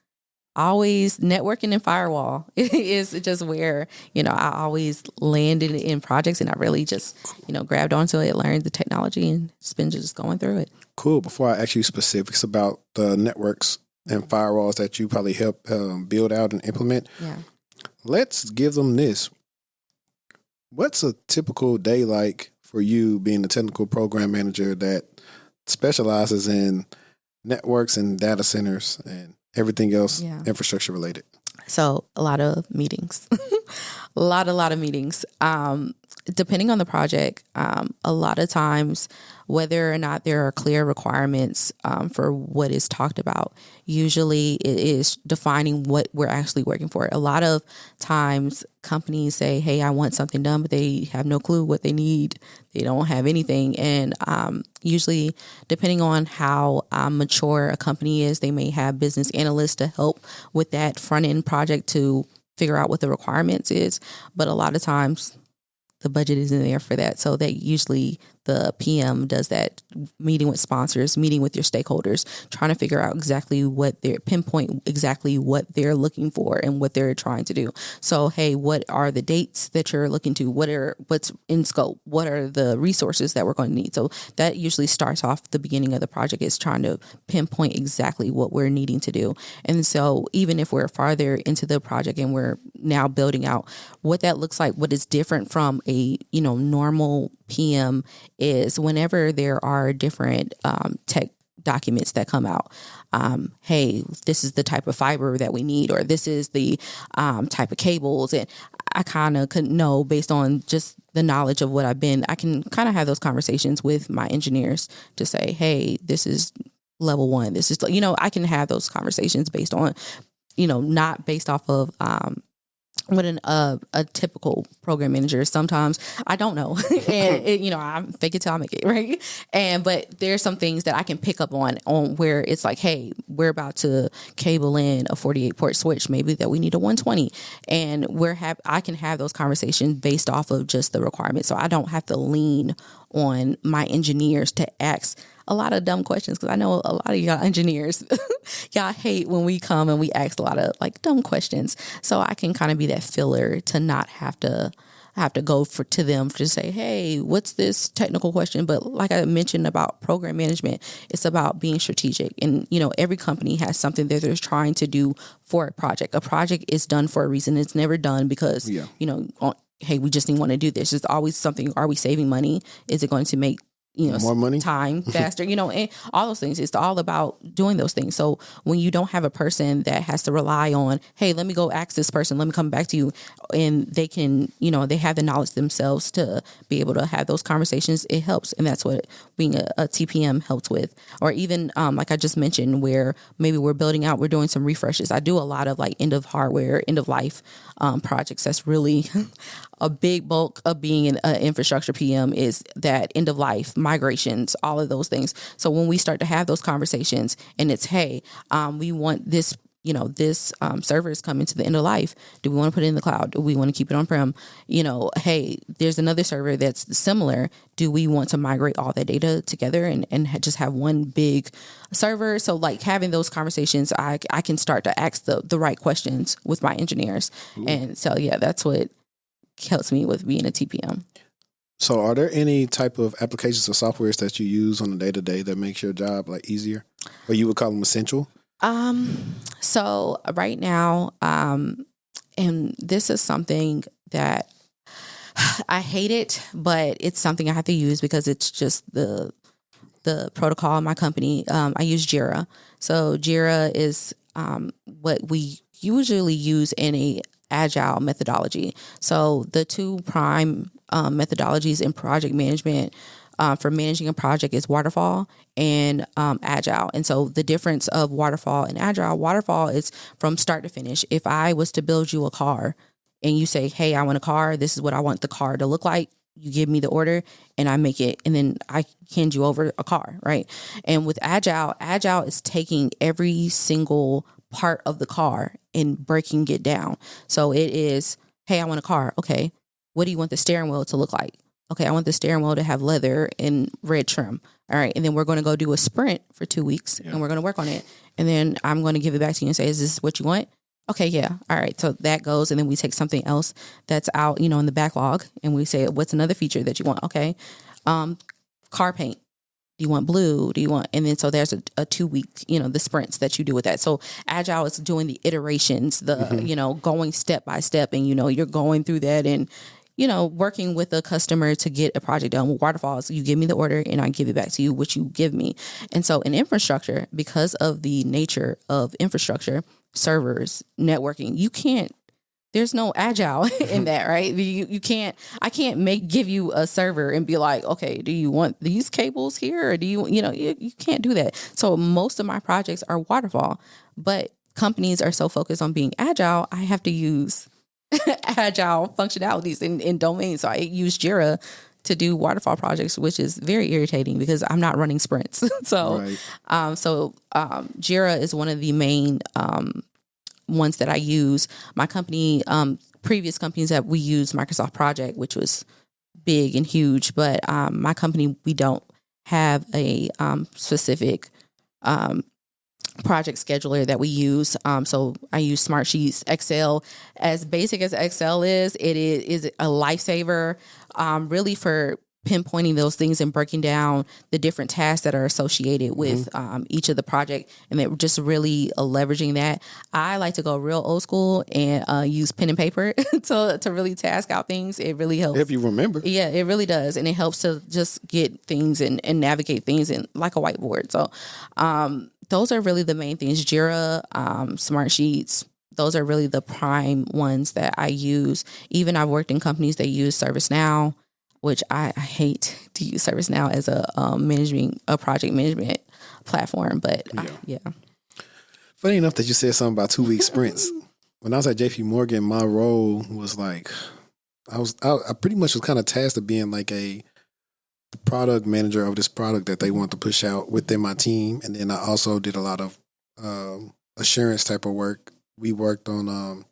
S2: always, networking and firewall is just where, I always landed in projects, and I really just, grabbed onto it, learned the technology, and just been just going through it.
S1: Cool. Before I ask you specifics about the networks and firewalls that you probably help build out and implement, let's give them this. What's a typical day like for you being a technical program manager that specializes in networks and data centers and everything else infrastructure related?
S2: So a lot of meetings, a lot of meetings. Depending on the project, a lot of times, whether or not there are clear requirements for what is talked about, usually it is defining what we're actually working for. A lot of times companies say, hey, I want something done, but they have no clue what they need. They don't have anything. And usually, depending on how mature a company is, they may have business analysts to help with that front end project to figure out what the requirements is. But a lot of times, the budget isn't there for that. So that usually the PM does that, meeting with sponsors, meeting with your stakeholders, trying to figure out exactly pinpoint exactly what they're looking for and what they're trying to do. So, hey, what are the dates that you're looking to? What's in scope? What are the resources that we're going to need? So that usually starts off the beginning of the project, is trying to pinpoint exactly what we're needing to do. And so even if we're farther into the project and we're now building out what that looks like, what is different from a, normal PM is whenever there are different tech documents that come out. Hey, this is the type of fiber that we need, or this is the type of cables. And I kind of could know based on just the knowledge of what I can kind of have those conversations with my engineers to say, hey, this is level 1. This is, I can have those conversations based on, not based off of, what a typical program manager. Sometimes I don't know, and I'm fake it till I make it, right? But there's some things that I can pick up on where it's like, hey, we're about to cable in a 48 port switch, maybe that we need a 120, and I can have those conversations based off of just the requirements, so I don't have to lean on my engineers to ask a lot of dumb questions, because I know a lot of y'all engineers, y'all hate when we come and we ask a lot of dumb questions. So I can kind of be that filler to not have to go to them to say, hey, what's this technical question? But like I mentioned about program management, it's about being strategic. And, every company has something that they're trying to do for a project. A project is done for a reason. It's never done because, hey, we just didn't want to do this. It's always something. Are we saving money? Is it going to make
S1: more money,
S2: time faster, and all those things. It's all about doing those things. So when you don't have a person that has to rely on, hey, let me go ask this person, let me come back to you, and they can, they have the knowledge themselves to be able to have those conversations, it helps. And that's what being a TPM helps with. Or even like I just mentioned, where maybe we're building out, we're doing some refreshes. I do a lot of end of hardware, end of life projects. That's really a big bulk of being an infrastructure PM is that end of life, migrations, all of those things. So when we start to have those conversations and it's, hey, we want this, this server is coming to the end of life. Do we want to put it in the cloud? Do we want to keep it on-prem? Hey, there's another server that's similar. Do we want to migrate all that data together and just have one big server? So like having those conversations, I can start to ask the right questions with my engineers. Ooh. And so, yeah, that's what helps me with being a TPM.
S1: So are there any type of applications or softwares that you use on a day-to-day that makes your job like easier, or you would call them essential?
S2: So right now, and this is something that I hate it, but it's something I have to use because it's just the protocol in my company. I use Jira. So Jira is what we usually use in a agile methodology. So the two prime methodologies in project management for managing a project is waterfall and agile. And so the difference of waterfall and agile, waterfall is from start to finish. If I was to build you a car and you say, hey, I want a car, this is what I want the car to look like. You give me the order and I make it, and then I hand you over a car, right? And with agile is taking every single part of the car and breaking it down. So it is, hey, I want a car. Okay. What do you want the steering wheel to look like? Okay, I want the steering wheel to have leather and red trim. All right. And then we're going to go do a sprint for 2 weeks and we're going to work on it. And then I'm going to give it back to you and say, is this what you want? Okay, yeah. All right. So that goes. And then we take something else that's out, in the backlog. And we say, what's another feature that you want? Okay. Car paint. Do you want blue? Do you want, and then so there's a 2 week, the sprints that you do with that. So agile is doing the iterations, going step by step, and, you're going through that and, working with a customer to get a project done. With waterfalls, you give me the order and I give it back to you, what you give me. And so in infrastructure, because of the nature of infrastructure, servers, networking, there's no agile in that, right? I can't give you a server and be like, okay, do you want these cables here? Or do you can't do that. So most of my projects are waterfall, but companies are so focused on being agile, I have to use agile functionalities in domains. So I use Jira to do waterfall projects, which is very irritating because I'm not running sprints. So, right. Jira is one of the main ones that I use. My company, previous companies that we use Microsoft Project, which was big and huge, but my company, we don't have a specific project scheduler that we use. So I use Smartsheets. Excel, as basic as Excel is, it is a lifesaver, really for pinpointing those things and breaking down the different tasks that are associated with each of the project, and then just really leveraging that. I like to go real old school and use pen and paper to really task out things. It really helps.
S1: If you remember.
S2: Yeah, it really does. And it helps to just get things and navigate things in like a whiteboard. So those are really the main things. Jira, Smartsheets, those are really the prime ones that I use. Even I've worked in companies that use ServiceNow, which I hate to use ServiceNow as a project management platform, but yeah.
S1: Funny enough that you said something about 2 week sprints. When I was at JP Morgan, my role was like, I pretty much was kind of tasked with being like a product manager of this product that they want to push out within my team. And then I also did a lot of assurance type of work. We worked on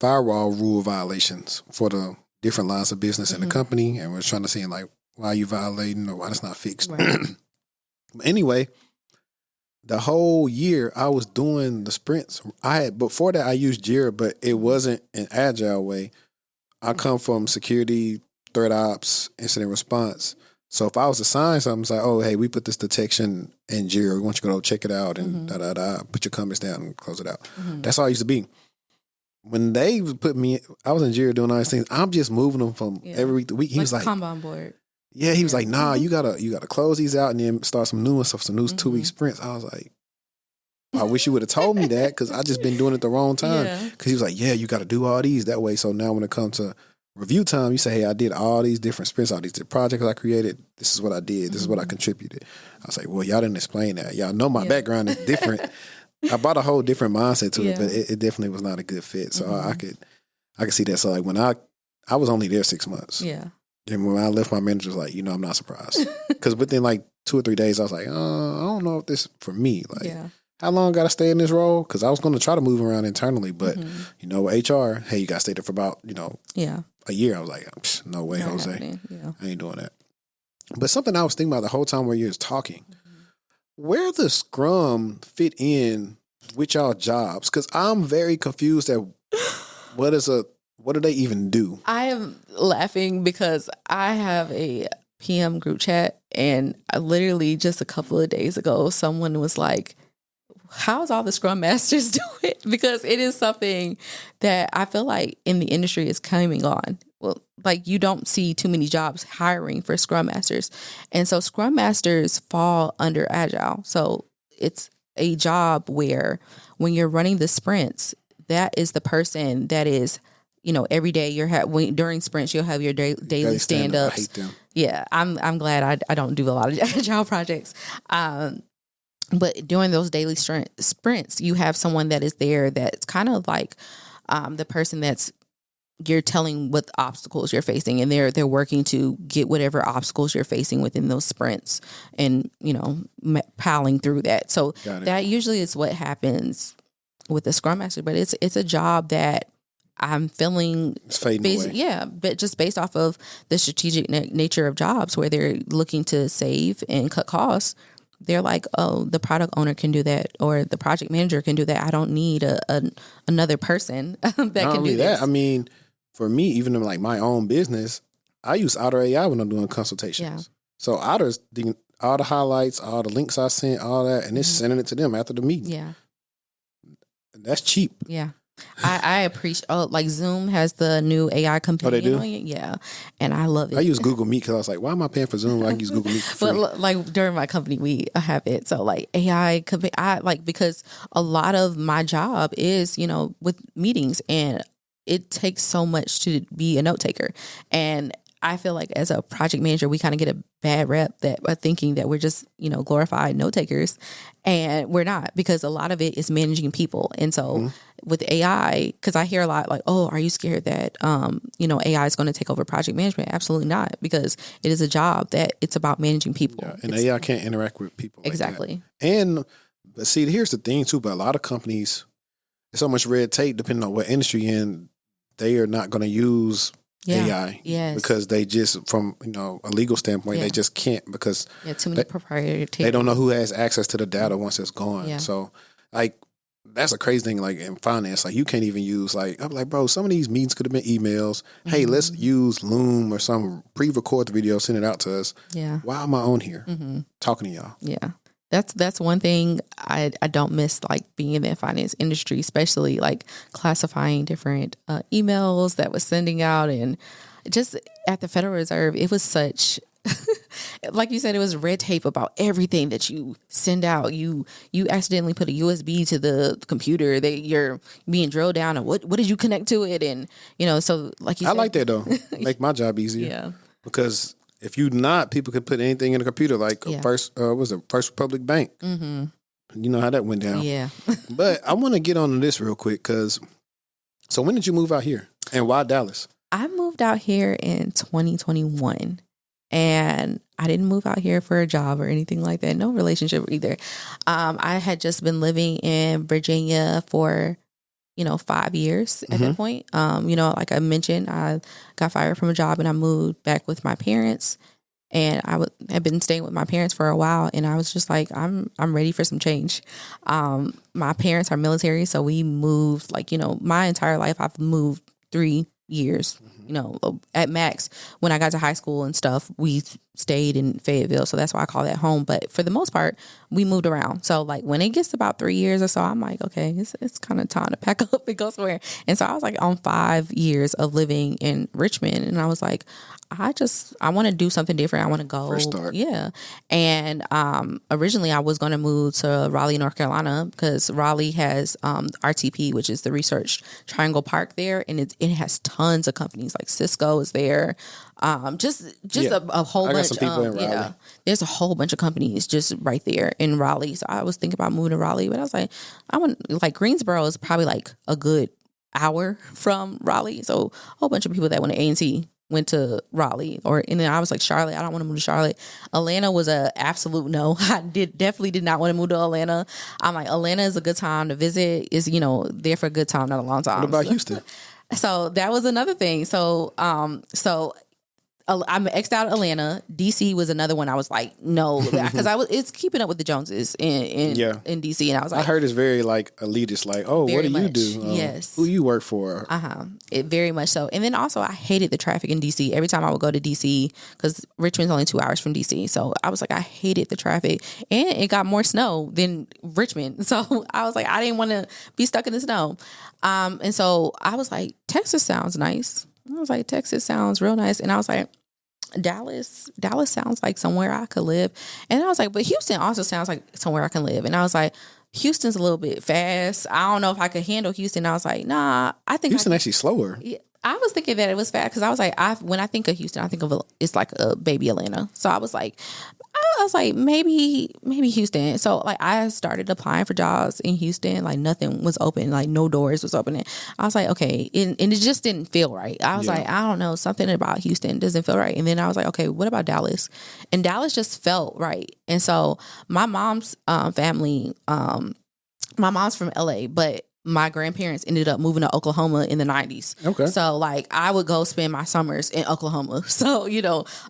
S1: firewall rule violations for the different lines of business in the company, and we're trying to see like why are you violating or why it's not fixed. Right. Anyway, the whole year I was doing the sprints. Before that I used Jira, but it wasn't an agile way. I come from security, threat ops, incident response. So if I was assigned something, it's like, oh, hey, we put this detection in Jira. We want you to go check it out and put your comments down and close it out. That's all I used to be. When they put me, I was in Jira doing all these things. I'm just moving them from every week. He was like,
S2: Kanban board.
S1: Yeah, he was like, nah, you gotta close these out and then start some new ones, some new 2 week sprints. I was like, I wish you would have told me that because I just been doing it the wrong time. Because he was like, yeah, you got to do all these that way. So now when it comes to review time, you say, hey, I did all these different sprints, all these projects I created. This is what I did. This is what I contributed. I was like, well, y'all didn't explain that. Y'all know my background is different. I brought a whole different mindset to it, but it definitely was not a good fit. So I I can see that. So like when I was only there 6 months.
S2: Yeah.
S1: And when I left, my manager was like, I'm not surprised. Because within like 2 or 3 days, I was like, I don't know if this is for me. Like, how long got to stay in this role? Because I was going to try to move around internally, but with HR, hey, you got to stay there for about a year. I was like, no way,
S2: Not
S1: Jose.
S2: Yeah.
S1: I ain't doing that. But something I was thinking about the whole time where you was talking, where does Scrum fit in with y'all jobs? Because I'm very confused at what do they even do? I
S2: am laughing because I have a PM group chat, and I literally just a couple of days ago, someone was like, how's all the Scrum Masters do it? Because it is something that I feel like in the industry is coming on. Well, like you don't see too many jobs hiring for Scrum Masters. And so Scrum Masters fall under Agile. So it's a job where when you're running the sprints, that is the person that is, every day during sprints, you'll have your daily stand-ups.
S1: I hate them.
S2: Yeah, I'm glad I don't do a lot of Agile projects. But during those daily sprints, you have someone that is there that's kind of like the person you're telling what obstacles you're facing, and they're working to get whatever obstacles you're facing within those sprints, and piling through that. So that usually is what happens with the Scrum Master. But it's a job that I'm feeling
S1: it's fading away.
S2: Yeah, but just based off of the strategic nature of jobs where they're looking to save and cut costs. They're like, oh, the product owner can do that, or the project manager can do that. I don't need another person that can do this.
S1: I mean, for me, even in like my own business, I use Otter AI when I'm doing consultations. Yeah. So Otter's all the highlights, all the links I sent, all that, and it's sending it to them after the meeting.
S2: Yeah.
S1: That's cheap.
S2: Yeah. I appreciate, like Zoom has the new AI companion.
S1: Oh, they do?
S2: Yeah. And I love it.
S1: I use Google Meet because I was like, why am I paying for Zoom when I can use Google Meet for free?
S2: But like during my company, we have it. So like AI, because a lot of my job is, with meetings, and it takes so much to be a note taker. And I feel like as a project manager, we kind of get a bad rep that are thinking that we're just, glorified note takers, and we're not, because a lot of it is managing people. And so with AI, because I hear a lot like, oh, are you scared that, AI is going to take over project management? Absolutely not, because it is a job that it's about managing people.
S1: Yeah, and AI can't interact with people.
S2: Exactly.
S1: Like and see, here's the thing too, but a lot of companies, there's so much red tape depending on what industry you're in, they are not going to use AI, because they just, from a legal standpoint, they just can't, because
S2: too many proprietary.
S1: They don't know who has access to the data once it's gone. Yeah. So like that's a crazy thing. Like in finance, like you can't even use I'm like, bro, some of these meetings could have been emails. Hey, let's use Loom or some pre-record the video, send it out to us.
S2: Yeah.
S1: Why am I on here talking to y'all?
S2: Yeah. That's one thing I don't miss, like being in the finance industry, especially like classifying different emails that was sending out. And just at the Federal Reserve, it was such, like you said, it was red tape about everything that you send out. You accidentally put a USB to the computer that you're being drilled down, and what did you connect to it? And, so like you said.
S1: I like that though. Make my job easier.
S2: Yeah.
S1: Because if you not, people could put anything in the computer, like First Republic Bank. Mm-hmm. You know how that went down.
S2: Yeah.
S1: But I want to get on to this real quick, because so when did you move out here, and why Dallas?
S2: I moved out here in 2021, and I didn't move out here for a job or anything like that. No relationship either. I had just been living in Virginia for 5 years at that point. Like I mentioned, I got fired from a job and I moved back with my parents, and had been staying with my parents for a while. And I was just like, I'm ready for some change. My parents are military, so we moved my entire life. I've moved 3 years, at max. When I got to high school and stuff, we stayed in Fayetteville. So that's why I call that home. But for the most part, we moved around. So like when it gets about 3 years or so, I'm like, okay, it's kind of time to pack up and go somewhere. And so I was like on 5 years of living in Richmond. And I was like, I want to do something different. I want to go.
S1: First start.
S2: Yeah. And originally I was going to move to Raleigh, North Carolina, because Raleigh has RTP, which is the Research Triangle Park there. And it has tons of companies, like Cisco is there. Just a whole bunch.
S1: Some people in Raleigh.
S2: There's a whole bunch of companies just right there in Raleigh. So I was thinking about moving to Raleigh, but I was like, Greensboro is probably like a good hour from Raleigh. So a whole bunch of people that went to A&T went to Raleigh, and then I was like, Charlotte, I don't want to move to Charlotte. Atlanta was a absolute no. I definitely did not want to move to Atlanta. I'm like, Atlanta is a good time to visit. Is there for a good time, not a long time.
S1: What about Houston?
S2: So that was another thing. So I'm X'd out of Atlanta. DC was another one. I was like, no, because it's keeping up with the Joneses in DC, and I was like,
S1: I heard it's very like elitist. Like, oh, what do you do?
S2: Yes,
S1: who you work for?
S2: It very much so. And then also, I hated the traffic in DC. Every time I would go to DC, because Richmond's only 2 hours from DC, so I was like, I hated the traffic, and it got more snow than Richmond. So I was like, I didn't want to be stuck in the snow. And so I was like, Texas sounds nice. I was like, Texas sounds real nice. And I was like, Dallas sounds like somewhere I could live. And I was like, but Houston also sounds like somewhere I can live. And I was like, Houston's a little bit fast. I don't know if I could handle Houston. I was like, nah, I think
S1: Houston actually slower.
S2: Yeah, I was thinking that it was fast because I was like, when I think of Houston, I think of it's like a baby Atlanta. So I was like, maybe Houston. So like I started applying for jobs in Houston. Like nothing was open. Like no doors was opening. I was like, okay, and it just didn't feel right. I was like, I don't know, something about Houston doesn't feel right. And then I was like, okay, what about Dallas? And Dallas just felt right. And so my mom's family, my mom's from LA, but my grandparents ended up moving to Oklahoma in the 90s.
S1: Okay.
S2: So like I would go spend my summers in Oklahoma. So,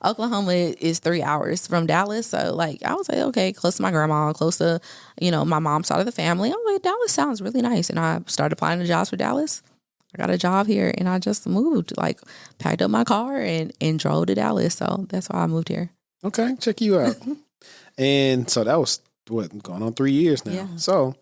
S2: Oklahoma is 3 hours from Dallas. So like I was like, okay, close to my grandma, close to, my mom's side of the family. I'm like, Dallas sounds really nice. And I started applying to jobs for Dallas. I got a job here and I just moved, like packed up my car and drove to Dallas. So that's why I moved here.
S1: Okay. Check you out. And so that was going on 3 years now.
S2: Yeah.
S1: So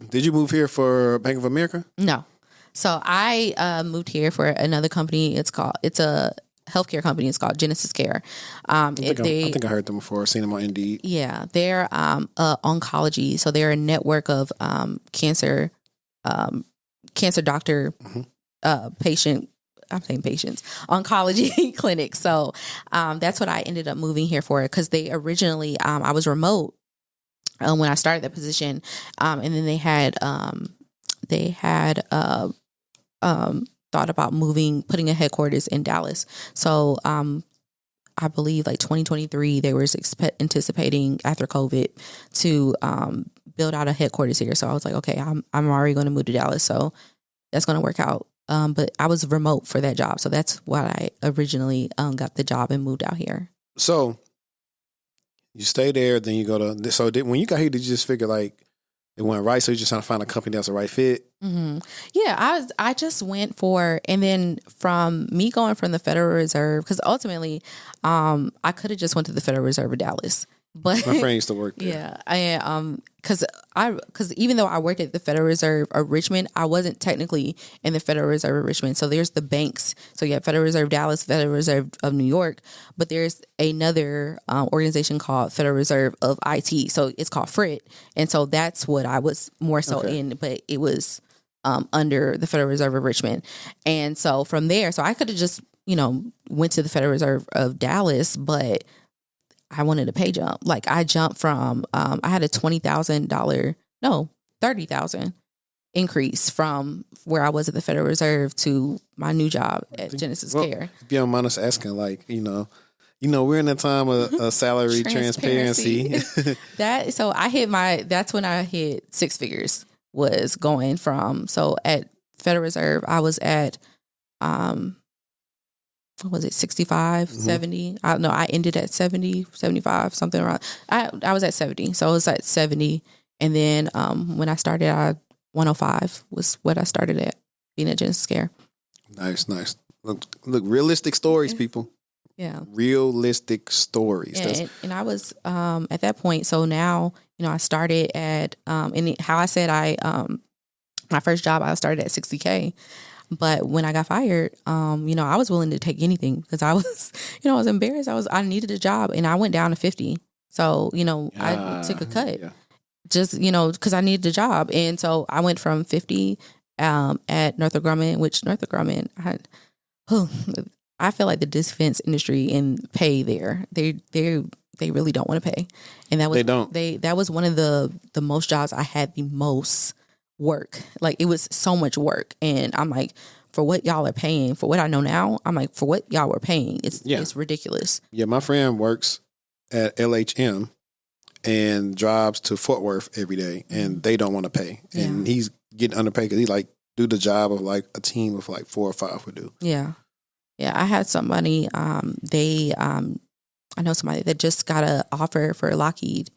S1: did you move here for Bank of America?
S2: No. So I moved here for another company. It's a healthcare company. It's called Genesis Care.
S1: I think I heard them before. Seen them on Indeed.
S2: Yeah, they're oncology. So they're a network of cancer doctor patient. I'm saying patients, oncology clinics. So that's what I ended up moving here for, because they originally I was remote when I started that position, and then they had thought about putting a headquarters in Dallas. So I believe like 2023, they were anticipating after COVID to build out a headquarters here. So I was like, okay, I'm already going to move to Dallas, so that's going to work out. But I was remote for that job, so that's why I originally got the job and moved out here.
S1: So you stay there, then you go to. So when you got here, did you just figure like it went right? So you're just trying to find a company that's the right fit?
S2: Mm-hmm. Yeah, I just went for, and then from me going from the Federal Reserve, because ultimately, I could have just went to the Federal Reserve of Dallas. But
S1: my friend used to work there.
S2: Yeah, because even though I worked at the Federal Reserve of Richmond, I wasn't technically in the Federal Reserve of Richmond. So there's the banks. So you have Federal Reserve Dallas, Federal Reserve of New York, but there's another organization called Federal Reserve of IT. So it's called FRIT, and so that's what I was more so in. But it was under the Federal Reserve of Richmond, and so from there, so I could have just went to the Federal Reserve of Dallas, but I wanted a pay jump. Like I jumped from, I had a $30,000 increase from where I was at the Federal Reserve to my new job at Genesis Care.
S1: If you don't mind us asking, like, we're in a time of salary transparency.
S2: That's when I hit six figures, was going from, so at Federal Reserve, I was at, what was it, 65, 70? I don't know. I ended at 70, 75, something around. I was at 70. So I was at 70. And then when I started, 105 was what I started at, being at Genesis Care.
S1: Nice. Look, realistic stories, people.
S2: Yeah.
S1: Realistic stories.
S2: Yeah, and I was at that point. So now, I started at, and how I said my first job, I started at $60K. But when I got fired, I was willing to take anything because I was, I was embarrassed. I needed a job and I went down to 50. So, I took a cut just, because I needed a job. And so I went from 50 at Northrop Grumman, which Northrop Grumman, I feel like the defense industry and pay there, they really don't want to pay. And that was,
S1: they don't.
S2: That was one of the most jobs I had the most work. Like, it was so much work. And I'm like, for what y'all are paying, for what I know now, I'm like, for what y'all were paying, it's ridiculous.
S1: Yeah, my friend works at LHM and drives to Fort Worth every day, and they don't want to pay. And he's getting underpaid because he like do the job of like a team of like 4 or 5 would do. Yeah.
S2: Yeah, I had somebody, I know somebody that just got an offer for Lockheed,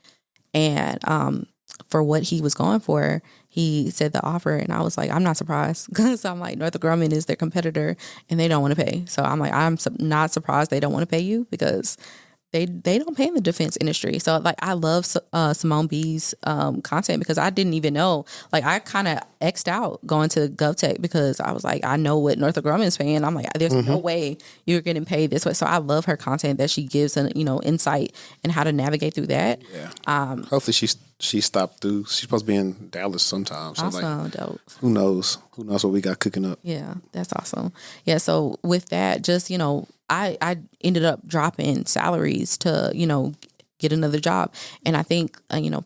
S2: and for what he was going for, he said the offer, and I was like, I'm not surprised, because I'm like, Northrop Grumman is their competitor, and they don't want to pay. So I'm like, I'm not surprised they don't want to pay you, because they don't pay in the defense industry. So like, I love Simone B's content, because I didn't even know. Like, I kind of X'd out going to GovTech, because I was like, I know what Northrop Grumman is paying. I'm like, there's no way you're getting paid this way. So I love her content that she gives, an insight and how to navigate through that.
S1: Yeah. Hopefully she stopped through. She's supposed to be in Dallas sometime. So
S2: awesome, dope.
S1: Who knows? Who knows what we got cooking up?
S2: Yeah, that's awesome. Yeah. So with that, just I ended up dropping salaries to, get another job. And I think,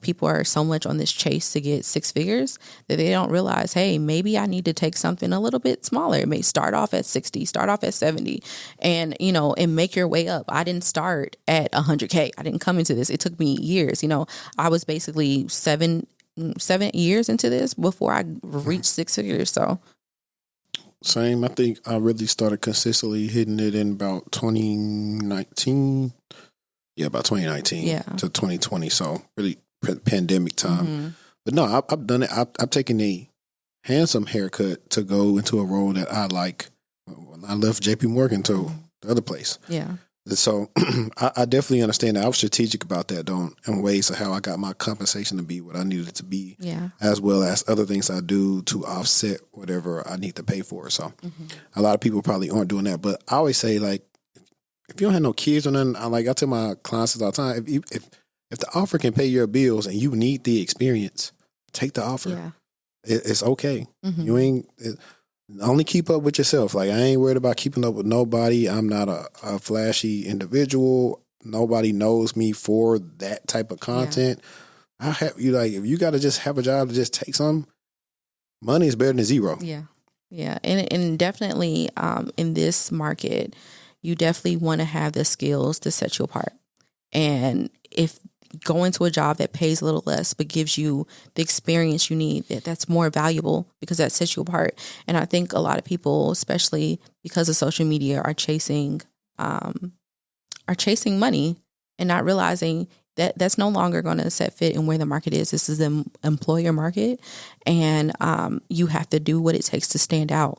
S2: people are so much on this chase to get 6 figures that they don't realize, hey, maybe I need to take something a little bit smaller. It may start off at 60, start off at 70, and, and make your way up. I didn't start at 100K. I didn't come into this. It took me years. I was basically 7 years into this before I reached 6 figures. So.
S1: Same. I think I really started consistently hitting it in about 2019. Yeah, about 2019 to 2020. So really pandemic time. But no, I've done it. I've taken a handsome haircut to go into a role that I like. When I left JP Morgan to the other place. Yeah. So I definitely understand that. I was strategic about that, though, in ways of how I got my compensation to be what I needed it to be, as well as other things I do to offset whatever I need to pay for. So a lot of people probably aren't doing that. But I always say, like, if you don't have no kids or nothing, I tell my clients all the time, if the offer can pay your bills and you need the experience, take the offer. Yeah. It's okay. You ain't... Only keep up with yourself. Like, I ain't worried about keeping up with nobody. I'm not a flashy individual. Nobody knows me for that type of content. I have you like, if you got to just have a job to just take some, money is better than zero. Yeah.
S2: Yeah. And definitely in this market, you definitely want to have the skills to set you apart. And if going to a job that pays a little less but gives you the experience you need, that's more valuable, because that sets you apart. And I think a lot of people, especially because of social media, are chasing money and not realizing that that's no longer going to set fit in where the market is. This is an employer market, and you have to do what it takes to stand out.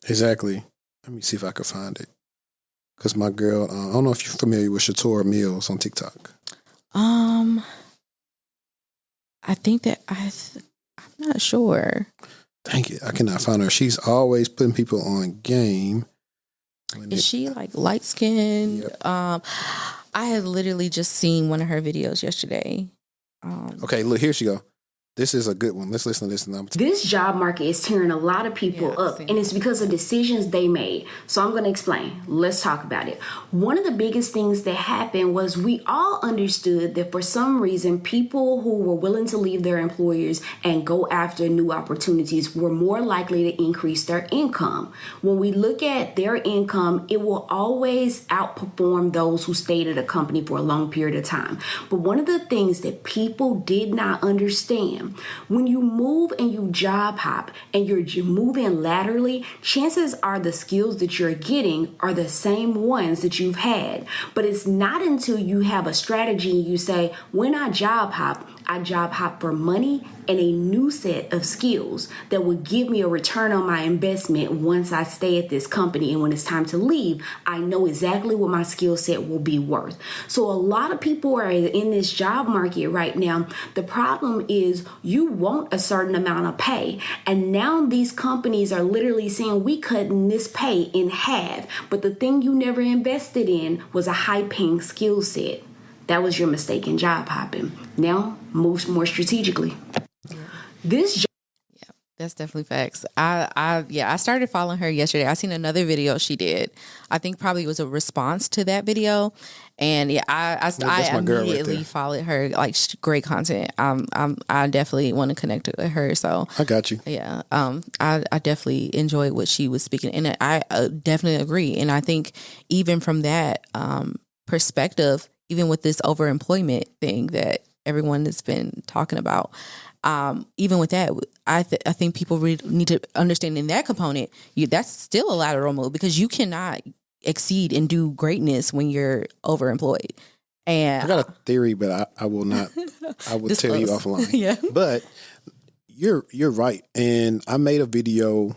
S1: Exactly. Let me see if I can find it. Because my girl, I don't know if you're familiar with Shatora Mills on TikTok.
S2: I think that I'm not sure.
S1: Dang it, I cannot find her. She's always putting people on game.
S2: Is she like light skinned? Yep. I had literally just seen one of her videos yesterday.
S1: Okay, look, here she go. This is a good one. Let's listen to this.
S3: This job market is tearing a lot of people up, and it's because of decisions they made. So I'm going to explain. Let's talk about it. One of the biggest things that happened was we all understood that for some reason, people who were willing to leave their employers and go after new opportunities were more likely to increase their income. When we look at their income, it will always outperform those who stayed at a company for a long period of time. But one of the things that people did not understand, when you move and you job hop and you're moving laterally, chances are the skills that you're getting are the same ones that you've had. But it's not until you have a strategy and you say, when I job hop for money and a new set of skills that will give me a return on my investment once I stay at this company. And when it's time to leave, I know exactly what my skill set will be worth. So a lot of people are in this job market right now. The problem is you want a certain amount of pay. And now these companies are literally saying, we cutting this pay in half. But the thing you never invested in was a high paying skill set. That was your mistake in job hopping. Now, move more strategically.
S2: That's definitely facts. I started following her yesterday. I seen another video she did. I think probably it was a response to that video, and I immediately followed her. Like, great content. I definitely want to connect with her. So
S1: I got you.
S2: Yeah. I definitely enjoyed what she was speaking, and I definitely agree. And I think even from that perspective, even with this overemployment thing that everyone has been talking about. Even with that, I think people really need to understand in that component, that's still a lateral move because you cannot exceed and do greatness when you're overemployed. And
S1: I got a theory, but I will not. I will tell you offline.
S2: Yeah,
S1: but you're right. And I made a video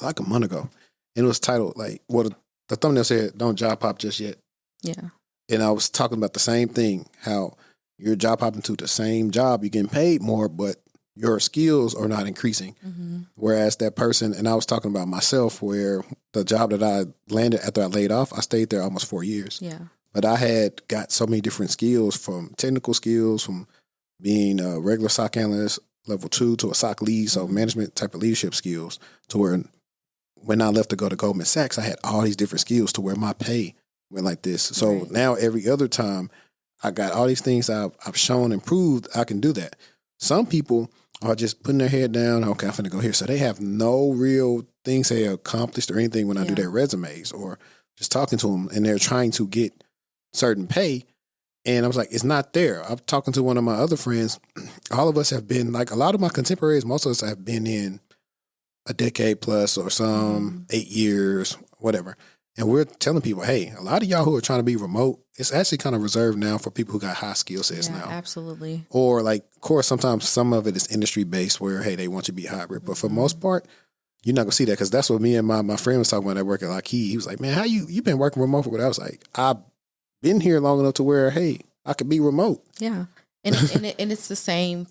S1: like a month ago, and it was titled the thumbnail said, "Don't job hop just yet."
S2: Yeah,
S1: and I was talking about the same thing, how you're job hopping to the same job, you're getting paid more, but your skills are not increasing. Mm-hmm. Whereas that person, and I was talking about myself, where the job that I landed after I laid off, I stayed there almost 4 years.
S2: Yeah.
S1: But I had got so many different skills, from technical skills, from being a regular SOC analyst, level 2, to a SOC lead, so management type of leadership skills, to where when I left to go to Goldman Sachs, I had all these different skills to where my pay went like this. So now every other time, I got all these things I've shown and proved I can do that. Some people are just putting their head down. Okay, I'm finna go here. So they have no real things they accomplished or anything when I do their resumes or just talking to them, and they're trying to get certain pay. And I was like, it's not there. I'm talking to one of my other friends. All of us have been, like, a lot of my contemporaries, most of us have been in a decade plus or some 8 years, whatever. And we're telling people, hey, a lot of y'all who are trying to be remote, it's actually kind of reserved now for people who got high skill sets now.
S2: Absolutely.
S1: Or, like, of course, sometimes some of it is industry based where, hey, they want you to be hybrid. But for the most part, you're not going to see that, because that's what me and my friend was talking about at work at Lockheed. He was like, man, how you been working remote for what? I was like, I've been here long enough to where, hey, I could be remote.
S2: Yeah. And it's the same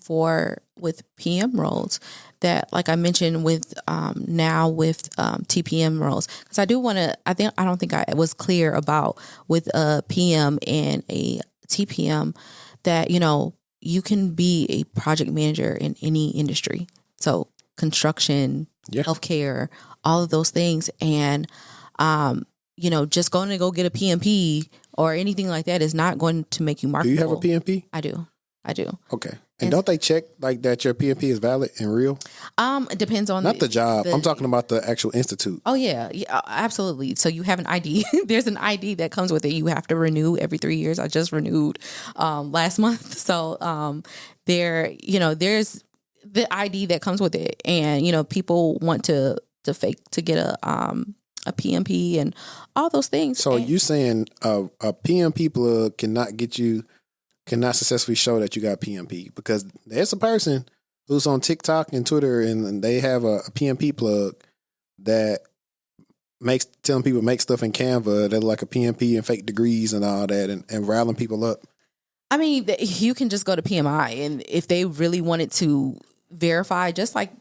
S2: with PM roles that, like I mentioned, with now with TPM roles, because I don't think I was clear about with a PM and a TPM that, you can be a project manager in any industry. So construction, healthcare, all of those things. And, just going to go get a PMP or anything like that is not going to make you marketable.
S1: Do you have a PMP?
S2: I do.
S1: Okay. And don't they check like that your PMP is valid and real?
S2: It depends on
S1: not the job. I'm talking about the actual institute.
S2: Oh yeah, absolutely. So you have an ID. There's an ID that comes with it. You have to renew every 3 years. I just renewed last month. So there's the ID that comes with it, and people want to fake to get a PMP and all those things.
S1: So you saying a PMP plug cannot successfully show that you got PMP, because there's a person who's on TikTok and Twitter and they have a PMP plug that telling people make stuff in Canva that like a PMP and fake degrees and all that and riling people up.
S2: I mean, you can just go to PMI, and if they really wanted to verify, just like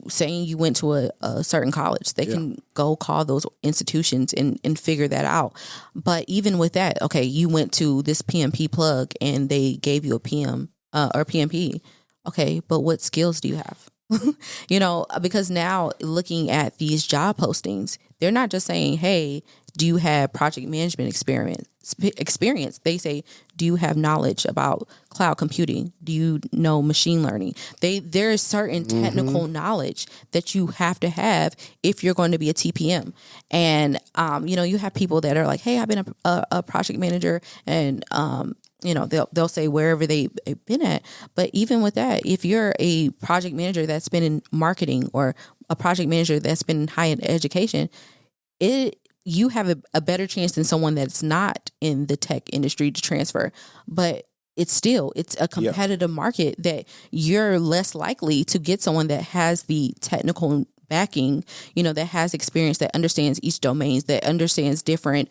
S2: saying you went to a certain college, they can go call those institutions and figure that out. But even with that, okay, you went to this PMP plug and they gave you a PM or PMP. Okay, but what skills do you have? Because now looking at these job postings, they're not just saying, hey, do you have project management experience? They say, do you have knowledge about cloud computing? Do you know machine learning? There is certain technical knowledge that you have to have if you're going to be a TPM. And, you have people that are like, hey, I've been a project manager, and, they'll say wherever they've been at. But even with that, if you're a project manager that's been in marketing or a project manager that's been in higher education, you have a better chance than someone that's not in the tech industry to transfer. But it's a competitive market that you're less likely to get someone that has the technical backing, that has experience, that understands each domain, that understands different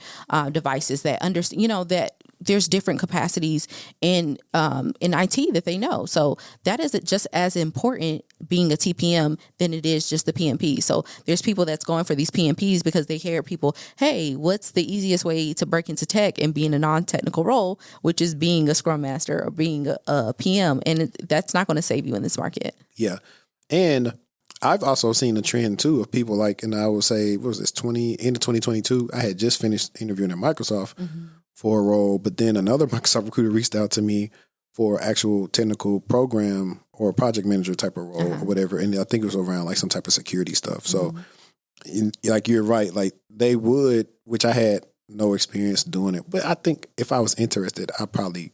S2: devices, that that there's different capacities in IT that they know. So that is just as important being a TPM than it is just the PMP. So there's people that's going for these PMPs because they hear people, hey, what's the easiest way to break into tech and be in a non-technical role, which is being a Scrum Master or being a PM. And that's not going to save you in this market.
S1: Yeah. And I've also seen a trend too of people like, and I would say, what was this, end of 2022, I had just finished interviewing at Microsoft for a role, but then another Microsoft recruiter reached out to me for actual technical program or project manager type of role or whatever. And I think it was around like some type of security stuff. So like, you're right. Like they would, which I had no experience doing it, but I think if I was interested, I probably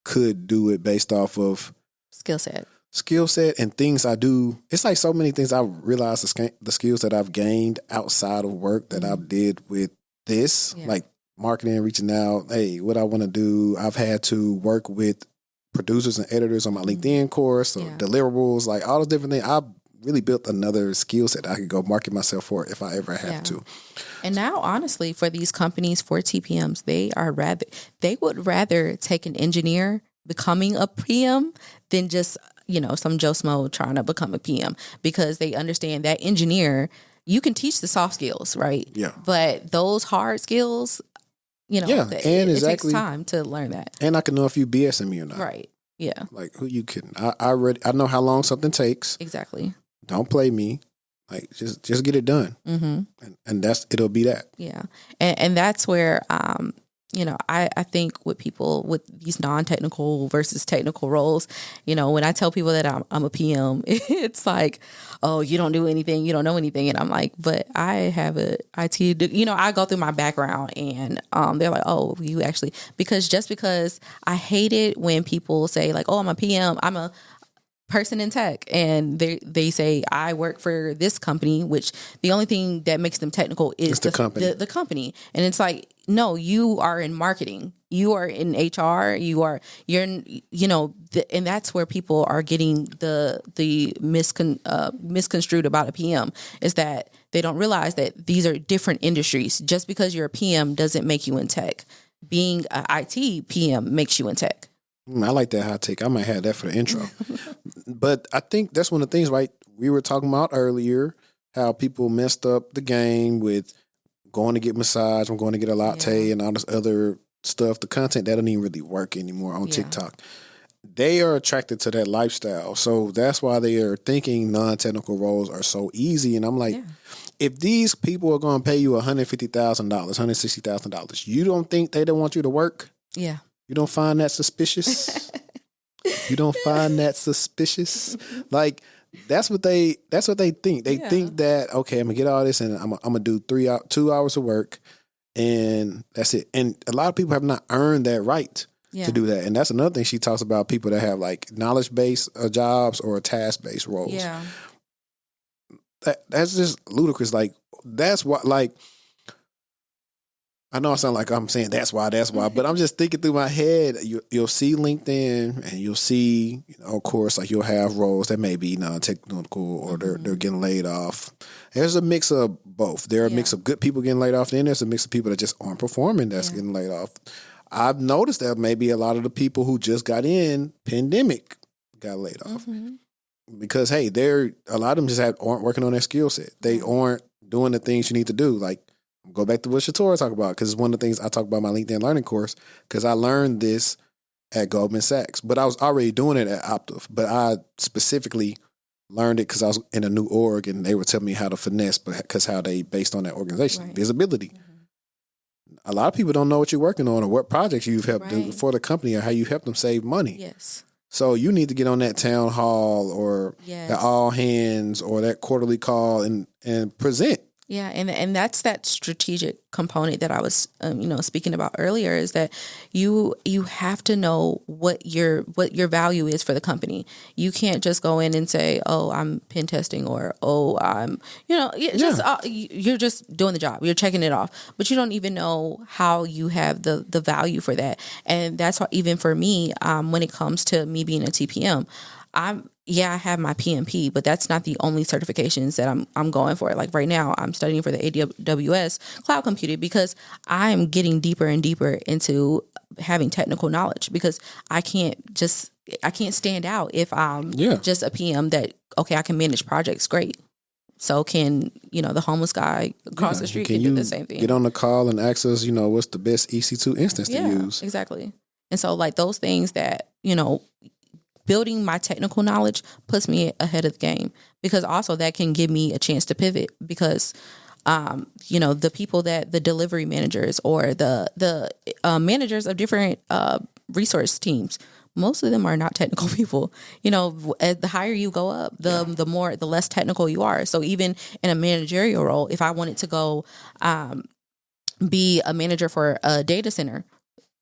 S1: could do it based off of
S2: skill set
S1: and things I do. It's like so many things I realized the skills that I've gained outside of work that I did with this, like marketing, reaching out. Hey, what I want to do. I've had to work with producers and editors on my LinkedIn course, or deliverables, like all those different things. I really built another skill set I could go market myself for if I ever have to.
S2: And now, honestly, for these companies, for TPMs, they would rather take an engineer becoming a PM than just, some Joe Smo trying to become a PM, because they understand that engineer, you can teach the soft skills, right? Yeah. But those hard skills, it takes time to learn that.
S1: And I can know if you BSing me or not.
S2: Right. Yeah.
S1: Like, who you kidding? I know how long something takes.
S2: Exactly.
S1: Don't play me. Like, just get it done. Mm-hmm. And it'll be that.
S2: Yeah. And that's where, I think with people with these non-technical versus technical roles, when I tell people that I'm a PM, it's like, oh, you don't do anything, you don't know anything. And I'm like, but I have a IT, I go through my background, and they're like, oh, you actually, because I hate it when people say like, oh, I'm a PM, I'm a person in tech, and they say I work for this company, which the only thing that makes them technical is the company. And it's like, no, you are in marketing, you are in HR, you're and that's where people are getting the misconstrued about a PM, is that they don't realize that these are different industries. Just because you're a PM doesn't make you in tech. Being an IT PM makes you in tech.
S1: I like that hot take. I might have that for the intro. But I think that's one of the things, right? We were talking about earlier, how people messed up the game with going to get massage, I'm going to get a latte, and all this other stuff. The content that doesn't even really work anymore on TikTok. They are attracted to that lifestyle. So that's why they are thinking non-technical roles are so easy. And I'm like, if these people are going to pay you $150,000, $160,000, you don't think they don't want you to work? Yeah. You don't find that suspicious? You don't find that suspicious? Like, that's what they think. They think that, okay, I'm gonna get all this and I'm gonna do 2 hours of work and that's it. And a lot of people have not earned that right to do that. And that's another thing she talks about, people that have like knowledge-based jobs or task-based roles. Yeah. That's just ludicrous. Like, that's what, like, I know I sound like I'm saying that's why, but I'm just thinking through my head. You'll see LinkedIn, and you'll see, of course, like you'll have roles that may be non-technical or they're getting laid off. There's a mix of both. There are a mix of good people getting laid off, and then there's a mix of people that just aren't performing that's getting laid off. I've noticed that maybe a lot of the people who just got in pandemic got laid off because, hey, a lot of them just aren't working on their skill set. They aren't doing the things you need to do, like. Go back to what Shatora talked about, because it's one of the things I talk about in my LinkedIn learning course, because I learned this at Goldman Sachs. But I was already doing it at Optiv. But I specifically learned it because I was in a new org, and they were telling me how to finesse, because how they based on that organization. Visibility. A lot of people don't know what you're working on or what projects you've helped do for the company or how you helped them save money. Yes. So you need to get on that town hall or the all hands or that quarterly call and present.
S2: Yeah, and that's that strategic component that I was, speaking about earlier, is that you have to know what your value is for the company. You can't just go in and say, "Oh, I'm pen testing," or "Oh, I'm," you're just doing the job. You're checking it off, but you don't even know how you have the value for that. And that's why, even for me, when it comes to me being a TPM, I have my PMP, but that's not the only certifications that I'm going for. Like right now, I'm studying for the AWS cloud computing because I'm getting deeper and deeper into having technical knowledge, because I can't stand out if I'm just a PM that, okay, I can manage projects, great. So can, the homeless guy across the street can do the same thing.
S1: Get on the call and ask us, what's the best EC2 instance to use.
S2: Exactly. And so like those things that, building my technical knowledge puts me ahead of the game, because also that can give me a chance to pivot, because the people the delivery managers or the managers of different resource teams, most of them are not technical people. As the higher you go up, the less technical you are. So even in a managerial role, if I wanted to go be a manager for a data center,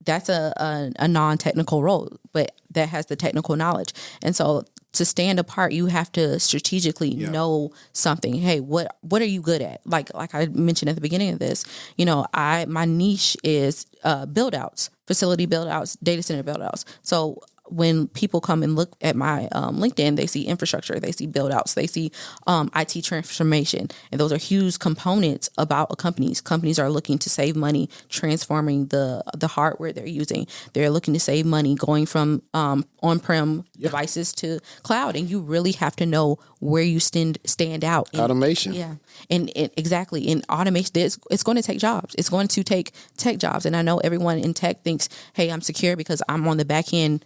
S2: that's a non-technical role, but that has the technical knowledge. And so to stand apart, you have to strategically know something. Hey, what are you good at? Like I mentioned at the beginning of this, my niche is build outs, facility build outs, data center build outs. So when people come and look at my LinkedIn, they see infrastructure, they see build outs, they see IT transformation. And those are huge components about companies. Companies are looking to save money transforming the hardware they're using. They're looking to save money going from on-prem devices to cloud. And you really have to know where you stand out.
S1: Automation.
S2: Yeah. And exactly. In automation, it's going to take jobs. It's going to take tech jobs. And I know everyone in tech thinks, hey, I'm secure because I'm on the back end,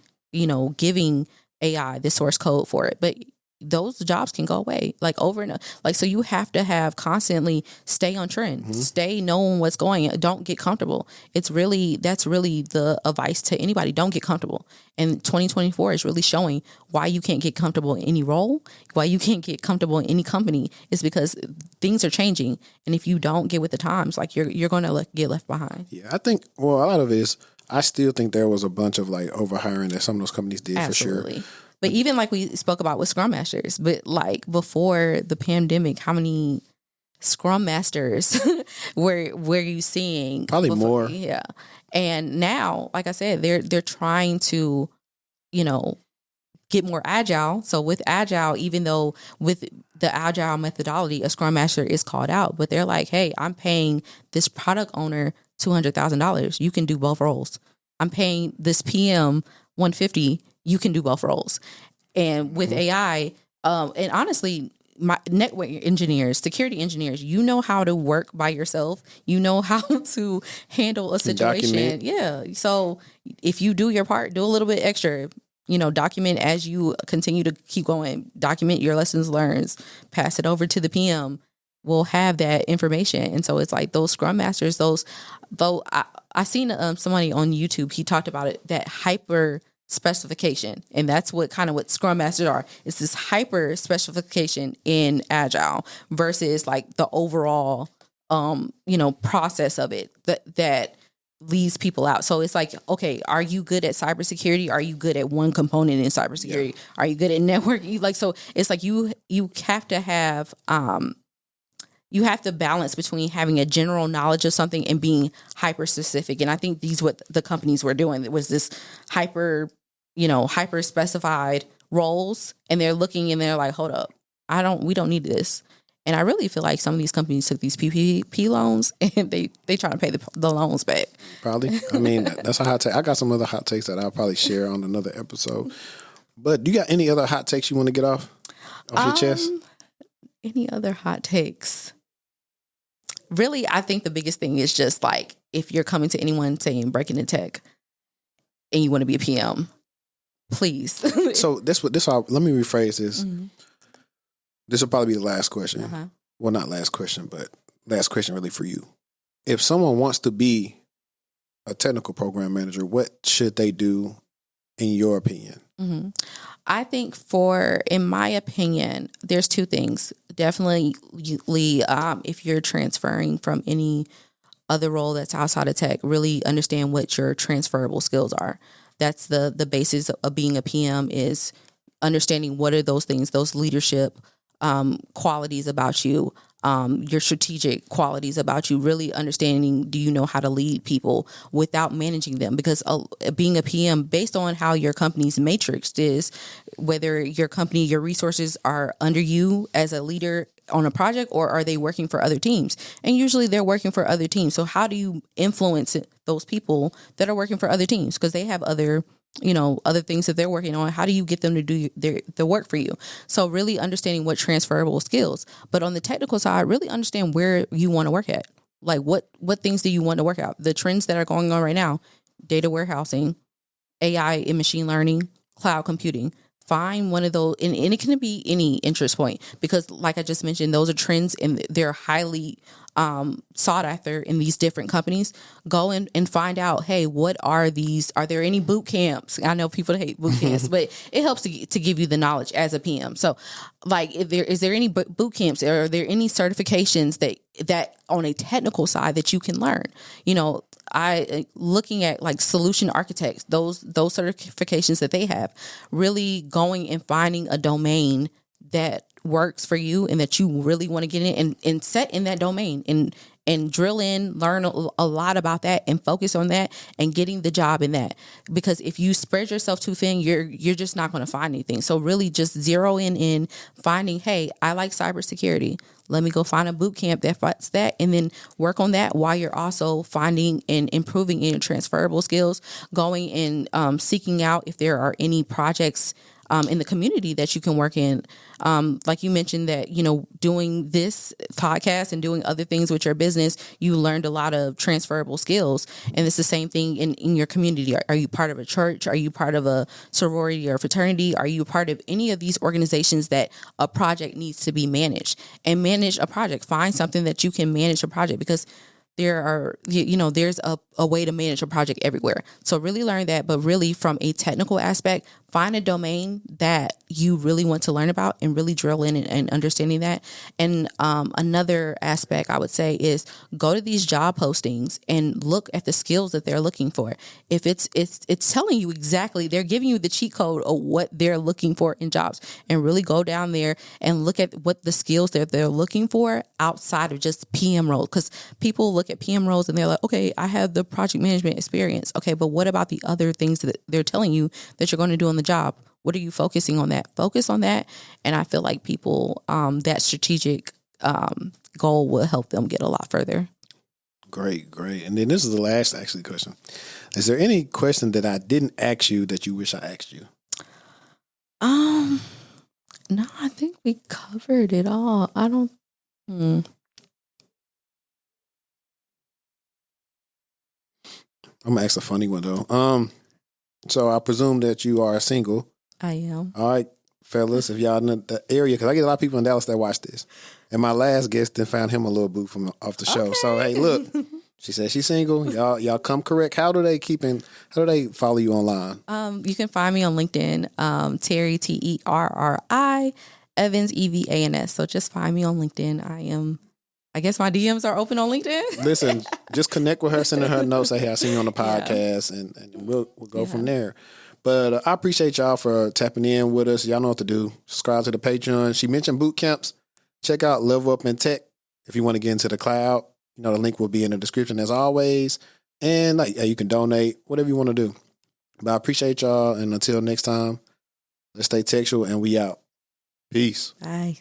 S2: giving AI the source code for it. But those jobs can go away over and so you have to have constantly stay on trend, stay knowing what's going on. Don't get comfortable. That's really the advice to anybody. Don't get comfortable. And 2024 is really showing why you can't get comfortable in any role, why you can't get comfortable in any company, is because things are changing. And if you don't get with the times, you're going to get left behind.
S1: Yeah, I think, a lot of it is, I still think there was a bunch of overhiring that some of those companies did.
S2: Absolutely.
S1: For sure.
S2: But even we spoke about with Scrum Masters, but before the pandemic, how many Scrum Masters were you seeing?
S1: Probably
S2: before?
S1: More.
S2: Yeah. And now, like I said, they're trying to, get more agile. So with agile, even though with the agile methodology, a Scrum Master is called out, but they're like, hey, I'm paying this product owner $200,000. You can do both roles. I'm paying this PM $150,000. You can do both roles. And with AI, and honestly, my network engineers, security engineers, you know how to work by yourself. You know how to handle a situation.
S1: Document.
S2: Yeah. So if you do your part, do a little bit extra. Document as you continue to keep going. Document your lessons learned. Pass it over to the PM. Will have that information. And so it's those Scrum Masters, I seen somebody on YouTube, he talked about it, that hyper specification. And that's what Scrum Masters are. It's this hyper specification in Agile versus the overall, process of it that leaves people out. So it's okay, are you good at cybersecurity? Are you good at one component in cybersecurity? Yeah. Are you good at networking? So it's you have to have, you have to balance between having a general knowledge of something and being hyper specific. And I think what the companies were doing. It was this hyper specified roles, and they're looking and they're like, hold up, we don't need this. And I really feel like some of these companies took these PPP loans and they trying to pay the loans back.
S1: Probably. I mean, that's a hot take. I got some other hot takes that I'll probably share on another episode. But do you got any other hot takes you want to get off your chest?
S2: Any other hot takes? Really, I think the biggest thing is just if you're coming to anyone saying breaking in tech and you want to be a PM, please.
S1: So let me rephrase this. Mm-hmm. This will probably be the last question. Uh-huh. Well, not last question, but last question really for you. If someone wants to be a technical program manager, what should they do in your opinion?
S2: Mm-hmm. I think in my opinion, there's two things. Definitely, if you're transferring from any other role that's outside of tech, really understand what your transferable skills are. That's the basis of being a PM, is understanding what are those things, those leadership qualities about you, your strategic qualities about you, really understanding, do you know how to lead people without managing them? Because being a PM, based on how your company's matrix is, whether your company, your resources are under you as a leader on a project, or are they working for other teams? And usually they're working for other teams. So how do you influence those people that are working for other teams? Because they have other things that they're working on. How do you get them to do the work for you? So really understanding what transferable skills. But on the technical side, really understand where you want to work at. What things do you want to work out? The trends that are going on right now: data warehousing, AI and machine learning, cloud computing. find one of those, and it can be any interest point, because like I just mentioned, those are trends and they're highly sought after in these different companies. Go in and find out, hey, what are these? Are there any boot camps? I know people hate boot camps, but it helps to give you the knowledge as a PM. So like, is there any boot camps? Are there any certifications that on a technical side that you can learn? You know, looking at like solution architects, those certifications that they have, really going and finding a domain that works for you and that you really want to get in and set in that domain and drill in, learn a lot about that and focus on that and getting the job in that. Because if you spread yourself too thin, you're just not going to find anything. So really just zero in finding, hey, I like cybersecurity. Let me go find a boot camp that fits that, and then work on that while you're also finding and improving in your transferable skills, going and seeking out if there are any projects in the community that you can work in. Like you mentioned that, you know, doing this podcast and doing other things with your business, you learned a lot of transferable skills. And it's the same thing in your community. Are you part of a church? Are you part of a sorority or fraternity? Are you part of any of these organizations that a project needs to be managed? And manage a project. Find something that you can manage a project, because there's a way to manage a project everywhere. So really learn that, but really from a technical aspect, find a domain that you really want to learn about and really drill in and understanding that. And another aspect I would say is go to these job postings and look at the skills that they're looking for. If it's telling you exactly, they're giving you the cheat code of what they're looking for in jobs, and really go down there and look at what the skills that they're looking for outside of just PM roles. Because people look at PM roles and they're like, okay, I have the project management experience. Okay, but what about the other things that they're telling you that you're going to do on the job? What are you focusing on that? Focus on that. And I feel like people, that strategic goal will help them get a lot further.
S1: Great. And then this is the last actually question. Is there any question that I didn't ask you that you wish I asked you?
S2: No, I think we covered it all. I don't.
S1: I'm gonna ask a funny one though. So I presume that you are single.
S2: I am.
S1: All right, fellas, if y'all in the area, because I get a lot of people in Dallas that watch this. And my last guest then found him a little boo from off the show. Okay. So hey, look, she said she's single. Y'all come correct. How do they follow you online?
S2: You can find me on LinkedIn, Terri Terri Evans Evans. So just find me on LinkedIn. I guess my DMs are open on LinkedIn.
S1: Listen, just connect with her, send her a note, say, hey, I seen you on the podcast, and we'll go from there. But I appreciate y'all for tapping in with us. Y'all know what to do. Subscribe to the Patreon. She mentioned boot camps. Check out Level Up in Tech if you want to get into the cloud. You know, the link will be in the description as always. And you can donate, whatever you want to do. But I appreciate y'all. And until next time, let's stay textual and we out. Peace.
S2: Bye.